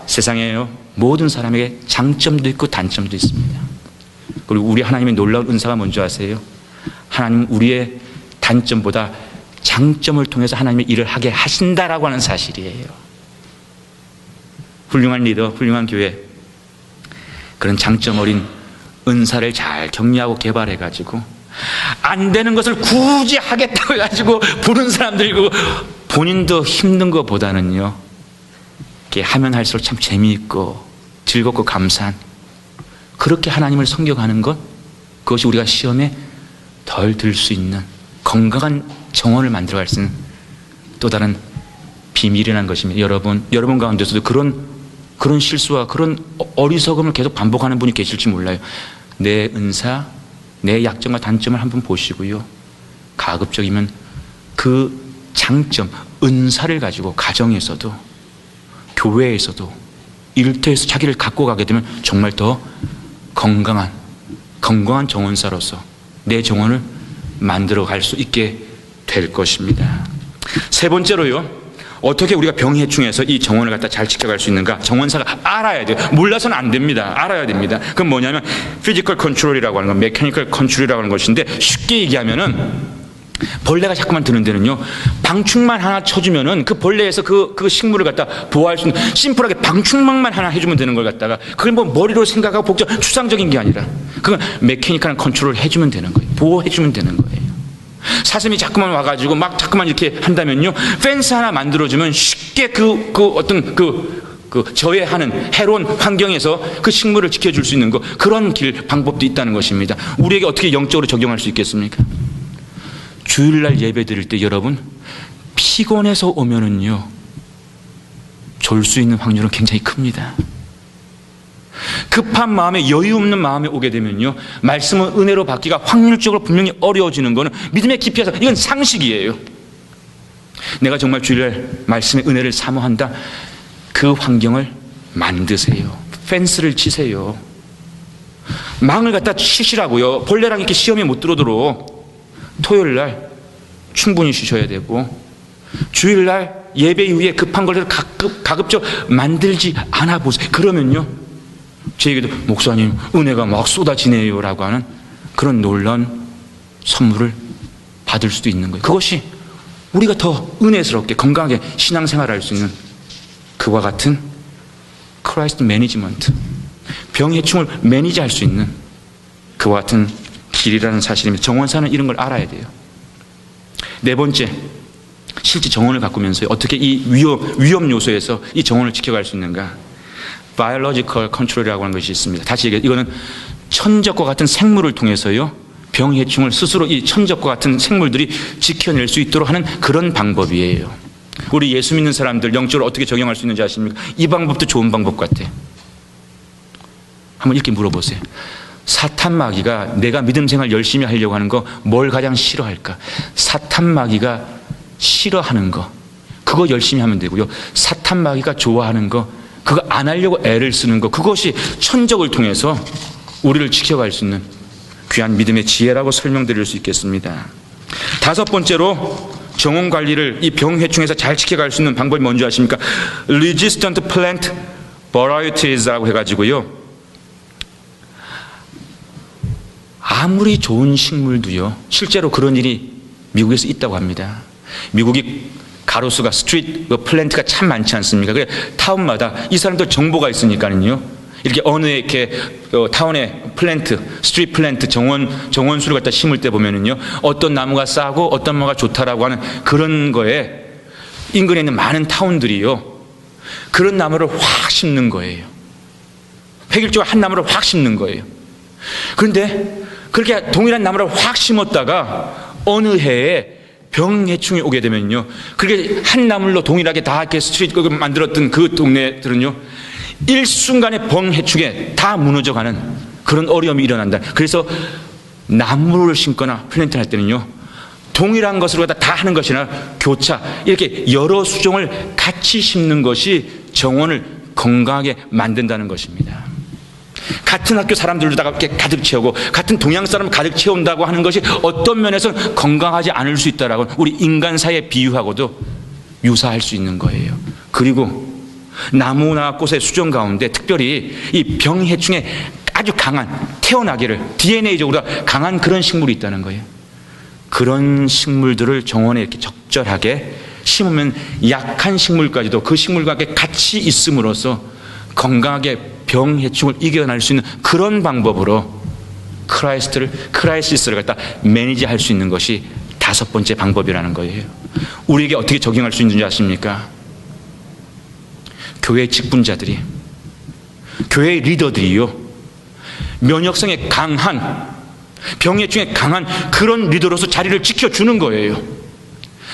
세상에요, 모든 사람에게 장점도 있고 단점도 있습니다. 그리고 우리 하나님의 놀라운 은사가 뭔지 아세요? 하나님은 우리의 단점보다 장점을 통해서 하나님의 일을 하게 하신다라고 하는 사실이에요. 훌륭한 리더, 훌륭한 교회, 그런 장점 어린 은사를 잘 격리하고 개발해가지고 안 되는 것을 굳이 하겠다고 해가지고 부른 사람들이고, 본인도 힘든 것보다는요, 이렇게 하면 할수록 참 재미있고 즐겁고 감사한, 그렇게 하나님을 섬겨가는 것, 그것이 우리가 시험에 덜 들 수 있는 건강한 정원을 만들어갈 수 있는 또 다른 비밀이라는 것입니다. 여러분 가운데서도 그런 실수와 그런 어리석음을 계속 반복하는 분이 계실지 몰라요. 내 은사, 내 약점과 단점을 한번 보시고요, 가급적이면 그 장점, 은사를 가지고 가정에서도 교회에서도 일터에서 자기를 갖고 가게 되면 정말 더 건강한 정원사로서 내 정원을 만들어 갈 수 있게 될 것입니다. 세 번째로요, 어떻게 우리가 병해충에서 이 정원을 갖다 잘 지켜갈 수 있는가? 정원사가 알아야 돼요. 몰라서는 안 됩니다. 알아야 됩니다. 그건 뭐냐면 피지컬 컨트롤이라고 하는 것, 메커니컬 컨트롤이라고 하는 것인데, 쉽게 얘기하면은 벌레가 자꾸만 드는 데는요, 방충망 하나 쳐주면은 그 벌레에서 그 식물을 갖다 보호할 수 있는, 심플하게 방충망만 하나 해주면 되는 걸 갖다가, 그걸 뭐 머리로 생각하고 복잡 추상적인 게 아니라 그건 메커니컬한 컨트롤을 해주면 되는 거예요. 보호해주면 되는 거예요. 사슴이 자꾸만 와가지고 막 자꾸만 이렇게 한다면요, 펜스 하나 만들어주면 쉽게 어떤 저해하는 해로운 환경에서 그 식물을 지켜줄 수 있는 거, 그런 방법도 있다는 것입니다. 우리에게 어떻게 영적으로 적용할 수 있겠습니까? 주일날 예배 드릴 때 여러분, 피곤해서 오면은요, 졸 수 있는 확률은 굉장히 큽니다. 급한 마음에, 여유 없는 마음에 오게 되면요, 말씀은 은혜로 받기가 확률적으로 분명히 어려워지는 것은 믿음의 깊이에서, 이건 상식이에요. 내가 정말 주일날 말씀의 은혜를 사모한다, 그 환경을 만드세요. 펜스를 치세요. 망을 갖다 치시라고요. 벌레랑 이렇게 시험에 못 들어오도록. 토요일날 충분히 쉬셔야 되고, 주일날 예배 이후에 급한 것을 가급적 만들지 않아 보세요. 그러면요, 저에게도 목사님 은혜가 막 쏟아지네요 라고 하는 그런 놀라운 선물을 받을 수도 있는 거예요. 그것이 우리가 더 은혜스럽게 건강하게 신앙생활을 할 수 있는 그와 같은 크라이스트 매니지먼트, 병해충을 매니지할 수 있는 그와 같은 길이라는 사실입니다. 정원사는 이런 걸 알아야 돼요. 네 번째, 실제 정원을 가꾸면서 어떻게 이 위험 요소에서 이 정원을 지켜갈 수 있는가? 바이올로지컬 컨트롤이라고 하는 것이 있습니다. 다시 얘기해요. 이거는 천적과 같은 생물을 통해서요, 병해충을 스스로 이 천적과 같은 생물들이 지켜낼 수 있도록 하는 그런 방법이에요. 우리 예수 믿는 사람들 영적으로 어떻게 적용할 수 있는지 아십니까? 이 방법도 좋은 방법 같아요. 한번 이렇게 물어보세요. 사탄 마귀가 내가 믿음 생활 열심히 하려고 하는 거 뭘 가장 싫어할까? 사탄 마귀가 싫어하는 거, 그거 열심히 하면 되고요. 사탄 마귀가 좋아하는 거, 그거 안 하려고 애를 쓰는 거, 그것이 천적을 통해서 우리를 지켜갈 수 있는 귀한 믿음의 지혜라고 설명드릴 수 있겠습니다. 다섯 번째로 정원 관리를 이 병해충에서 잘 지켜갈 수 있는 방법이 뭔지 아십니까? Resistant Plant Varieties라고 해가지고요, 아무리 좋은 식물도요, 실제로 그런 일이 미국에서 있다고 합니다. 미국이 가로수가 스트리트 플랜트가 참 많지 않습니까? 그래 타운마다 이 사람들 정보가 있으니까는요, 이렇게 어느 이렇게 타운의 플랜트, 스트리트 플랜트 정원수를 갖다 심을 때 보면은요, 어떤 나무가 싸고 어떤 나무가 좋다라고 하는 그런 거에 인근에 있는 많은 타운들이요, 그런 나무를 확 심는 거예요. 획일적으로 한 나무를 확 심는 거예요. 그런데 그렇게 동일한 나무를 확 심었다가 어느 해에 병해충이 오게 되면요, 그렇게 한 나물로 동일하게 다 이렇게 스트리트 만들었던 그 동네들은요, 일순간에 병해충에 다 무너져가는 그런 어려움이 일어난다. 그래서 나무를 심거나 플랜트 할 때는요, 동일한 것으로 다 하는 것이 아니라 교차, 이렇게 여러 수종을 같이 심는 것이 정원을 건강하게 만든다는 것입니다. 같은 학교 사람들로다가 이렇게 가득 채우고 같은 동양 사람 가득 채운다고 하는 것이 어떤 면에서는 건강하지 않을 수 있다라고 우리 인간 사이에 비유하고도 유사할 수 있는 거예요. 그리고 나무나 꽃의 수종 가운데 특별히 이 병해충에 아주 강한, 태어나기를 DNA적으로 강한 그런 식물이 있다는 거예요. 그런 식물들을 정원에 이렇게 적절하게 심으면 약한 식물까지도 그 식물과 함께 같이 있음으로써 건강하게 병해충을 이겨낼 수 있는 그런 방법으로 크라이시스를 갖다 매니지할 수 있는 것이 5번째 방법이라는 거예요. 우리에게 어떻게 적용할 수 있는지 아십니까? 교회 직분자들이, 교회 리더들이요, 면역성에 강한, 병해충에 강한 그런 리더로서 자리를 지켜주는 거예요.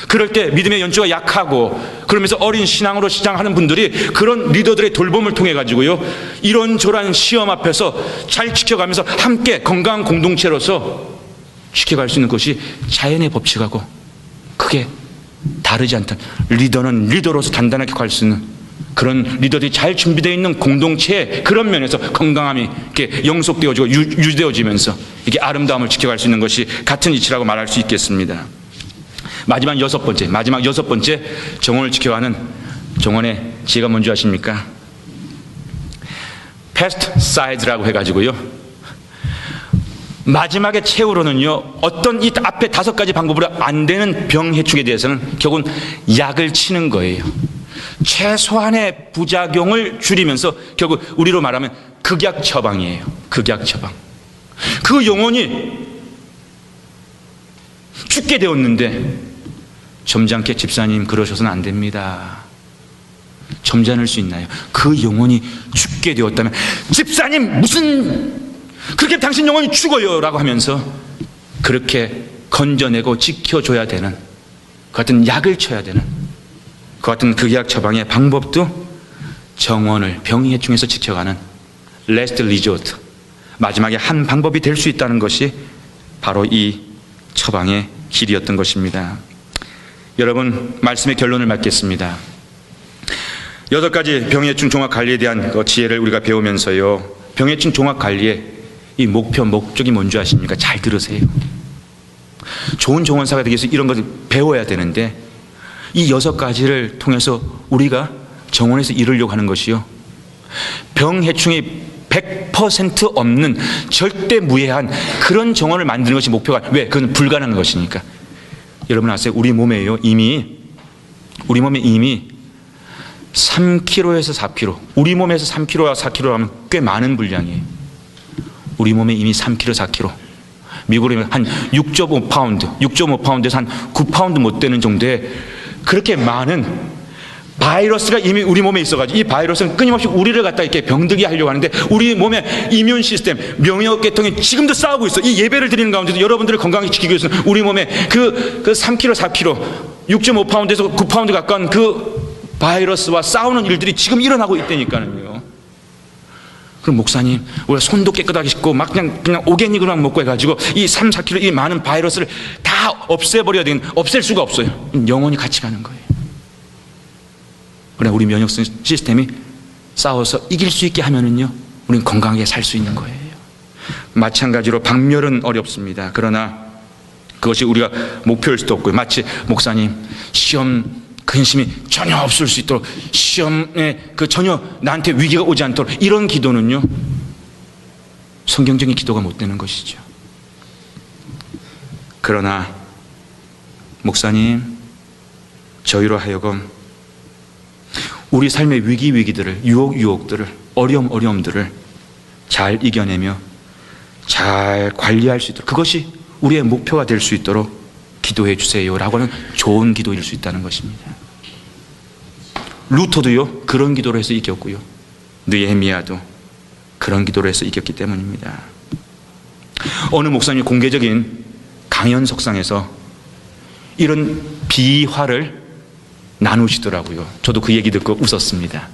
그럴 때 믿음의 연주가 약하고 그러면서 어린 신앙으로 시작하는 분들이 그런 리더들의 돌봄을 통해 가지고요, 이런저런 시험 앞에서 잘 지켜가면서 함께 건강한 공동체로서 지켜갈 수 있는 것이 자연의 법칙하고 크게 다르지 않다. 리더는 리더로서 단단하게 갈 수 있는 그런 리더들이 잘 준비되어 있는 공동체의 그런 면에서 건강함이 이렇게 영속되어지고 유지되어지면서 이게 아름다움을 지켜갈 수 있는 것이 같은 이치라고 말할 수 있겠습니다. 마지막 6번째 정원을 지켜가는 정원의 지혜가 뭔지 아십니까? 패스트사이드라고 해가지고요, 마지막에 최후로는요, 어떤 이 앞에 5가지 방법으로 안 되는 병해충에 대해서는 결국은 약을 치는 거예요. 최소한의 부작용을 줄이면서 결국 우리로 말하면 극약 처방이에요. 극약 처방. 그 영혼이 죽게 되었는데 점잖게 집사님 그러셔서는 안 됩니다. 점잖을 수 있나요? 그 영혼이 죽게 되었다면 집사님 무슨 그렇게 당신 영혼이 죽어요 라고 하면서 그렇게 건져내고 지켜줘야 되는 그 같은 약을 쳐야 되는 그 같은 극약 처방의 방법도 정원을 병해충에서 지켜가는 레스트 리조트, 마지막에 한 방법이 될 수 있다는 것이 바로 이 처방의 길이었던 것입니다. 여러분, 말씀의 결론을 맺겠습니다. 6가지 병해충 종합관리에 대한 그 지혜를 우리가 배우면서요, 병해충 종합관리의 이 목적이 뭔지 아십니까? 잘 들으세요. 좋은 정원사가 되기 위해서 이런 것을 배워야 되는데 이 6가지를 통해서 우리가 정원에서 이루려고 하는 것이요, 병해충이 100% 없는 절대 무해한 그런 정원을 만드는 것이 목표가, 왜? 그건 불가능한 것이니까. 여러분 아세요? 우리 몸에 이미 3kg에서 4kg, 우리 몸에서 3kg와 4kg 하면 꽤 많은 분량이에요. 우리 몸에 이미 3kg, 4kg, 미국으로 한 6.5파운드에서 한 9파운드 못 되는 정도의 그렇게 많은 바이러스가 이미 우리 몸에 있어가지고 이 바이러스는 끊임없이 우리를 갖다 이렇게 병들게 하려고 하는데 우리 몸의 이뮨 시스템, 면역계통이 지금도 싸우고 있어. 이 예배를 드리는 가운데도 여러분들을 건강하게 지키기 위해서는 우리 몸에 그 3kg, 4kg, 6.5파운드에서 9파운드 가까운 그 바이러스와 싸우는 일들이 지금 일어나고 있다니까요. 그럼 목사님, 우리가 손도 깨끗하게 씻고 막 그냥 오게닉으로만 먹고 해가지고 이 3, 4kg 이 많은 바이러스를 다 없애버려야 되는, 없앨 수가 없어요. 영원히 같이 가는 거예요. 그러나 우리 면역 시스템이 싸워서 이길 수 있게 하면은요, 우리는 건강하게 살 수 있는 거예요. 마찬가지로 박멸은 어렵습니다. 그러나 그것이 우리가 목표일 수도 없고요. 마치 목사님, 시험 근심이 전혀 없을 수 있도록, 시험에 전혀 나한테 위기가 오지 않도록, 이런 기도는요, 성경적인 기도가 못 되는 것이죠. 그러나 목사님, 저희로 하여금 우리 삶의 위기들을, 유혹들을, 어려움들을 잘 이겨내며 잘 관리할 수 있도록, 그것이 우리의 목표가 될 수 있도록 기도해 주세요 라고 하는 좋은 기도일 수 있다는 것입니다. 루터도요, 그런 기도로 해서 이겼고요, 느헤미야도 그런 기도로 해서 이겼기 때문입니다. 어느 목사님이 공개적인 강연 석상에서 이런 비화를 나누시더라고요. 저도 그 얘기 듣고 웃었습니다.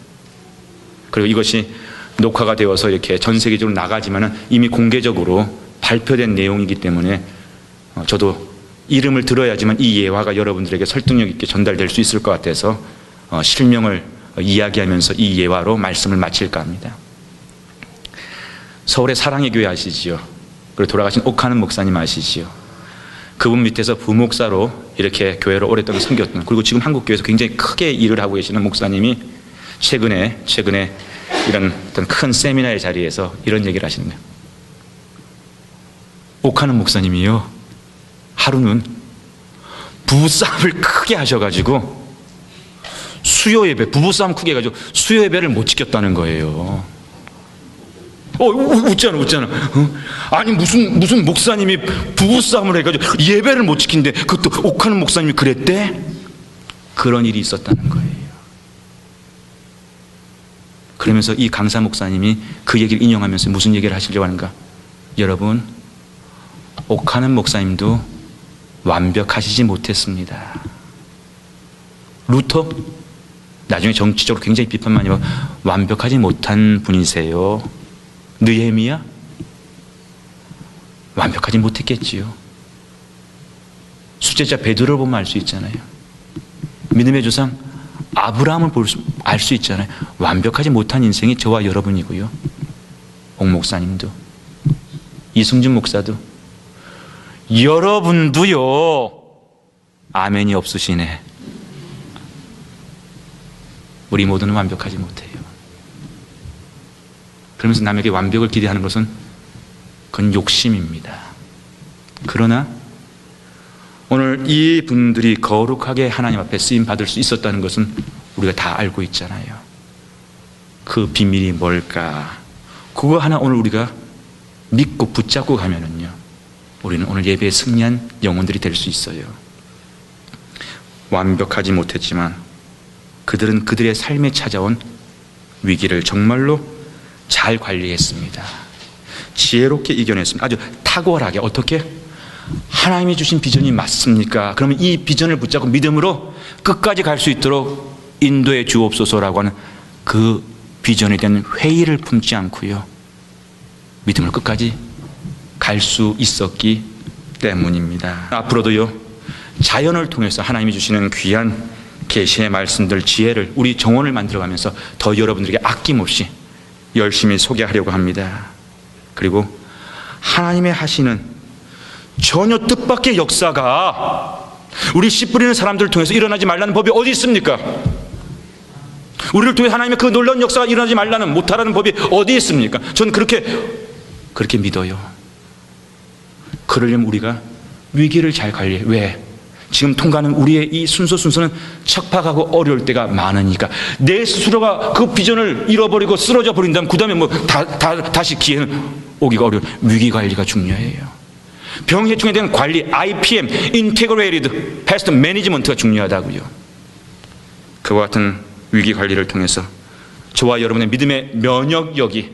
그리고 이것이 녹화가 되어서 이렇게 전 세계적으로 나가지만 이미 공개적으로 발표된 내용이기 때문에 저도 이름을 들어야지만 이 예화가 여러분들에게 설득력 있게 전달될 수 있을 것 같아서 실명을 이야기하면서 이 예화로 말씀을 마칠까 합니다. 서울의 사랑의 교회 아시지요? 그리고 돌아가신 옥하는 목사님 아시지요? 그분 밑에서 부목사로 이렇게 교회를 오랫동안 섬겼던, 그리고 지금 한국교회에서 굉장히 크게 일을 하고 계시는 목사님이 최근에 이런 어떤 큰 세미나의 자리에서 이런 얘기를 하시는 거예요. 옥하는 목사님이요, 하루는 부부싸움을 크게 하셔가지고 수요 예배, 부부싸움 크게 해가지고 수요 예배를 못 지켰다는 거예요. 웃잖아. 아니 무슨 목사님이 부부싸움을 해가지고 예배를 못 지킨대. 그것도 옥하는 목사님이 그랬대? 그런 일이 있었다는 거예요. 그러면서 이 강사 목사님이 그 얘기를 인용하면서 무슨 얘기를 하시려고 하는가? 여러분, 옥하는 목사님도 완벽하시지 못했습니다. 루터? 나중에 정치적으로 굉장히 비판 많이 받고 완벽하지 못한 분이세요. 느헤미야? 완벽하지 못했겠지요. 수제자 베드로를 보면 알 수 있잖아요. 믿음의 조상 아브라함을 알 수 있잖아요. 완벽하지 못한 인생이 저와 여러분이고요. 옥 목사님도, 이승준 목사도, 여러분도요. 아멘이 없으시네. 우리 모두는 완벽하지 못해요. 그러면서 남에게 완벽을 기대하는 것은 그건 욕심입니다. 그러나 오늘 이 분들이 거룩하게 하나님 앞에 쓰임 받을 수 있었다는 것은 우리가 다 알고 있잖아요. 그 비밀이 뭘까? 그거 하나 오늘 우리가 믿고 붙잡고 가면은요, 우리는 오늘 예배에 승리한 영혼들이 될 수 있어요. 완벽하지 못했지만 그들은 그들의 삶에 찾아온 위기를 정말로 잘 관리했습니다. 지혜롭게 이겨냈습니다. 아주 탁월하게. 어떻게? 하나님이 주신 비전이 맞습니까? 그러면 이 비전을 붙잡고 믿음으로 끝까지 갈 수 있도록 인도해 주옵소서라고 하는 그 비전에 대한 회의를 품지 않고요, 믿음으로 끝까지 갈 수 있었기 때문입니다. 앞으로도요, 자연을 통해서 하나님이 주시는 귀한 계시의 말씀들, 지혜를 우리 정원을 만들어가면서 더 여러분들에게 아낌없이 열심히 소개하려고 합니다. 그리고 하나님의 하시는 전혀 뜻밖의 역사가 우리 씨 뿌리는 사람들을 통해서 일어나지 말라는 법이 어디 있습니까? 우리를 통해 하나님의 그 놀라운 역사가 일어나지 말라는, 못하라는 법이 어디 있습니까? 저는 그렇게 믿어요. 그러려면 우리가 위기를 잘 관리해. 왜? 지금 통과하는 우리의 이 순서는 척박하고 어려울 때가 많으니까. 내 스스로가 그 비전을 잃어버리고 쓰러져 버린다면 그 다음에 다시 기회는 오기가 어려운, 위기 관리가 중요해요. 병해충에 대한 관리, IPM, Integrated Pest Management가 중요하다고요. 그와 같은 위기 관리를 통해서 저와 여러분의 믿음의 면역력이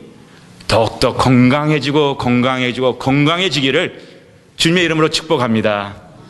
더욱더 건강해지기를 주님의 이름으로 축복합니다.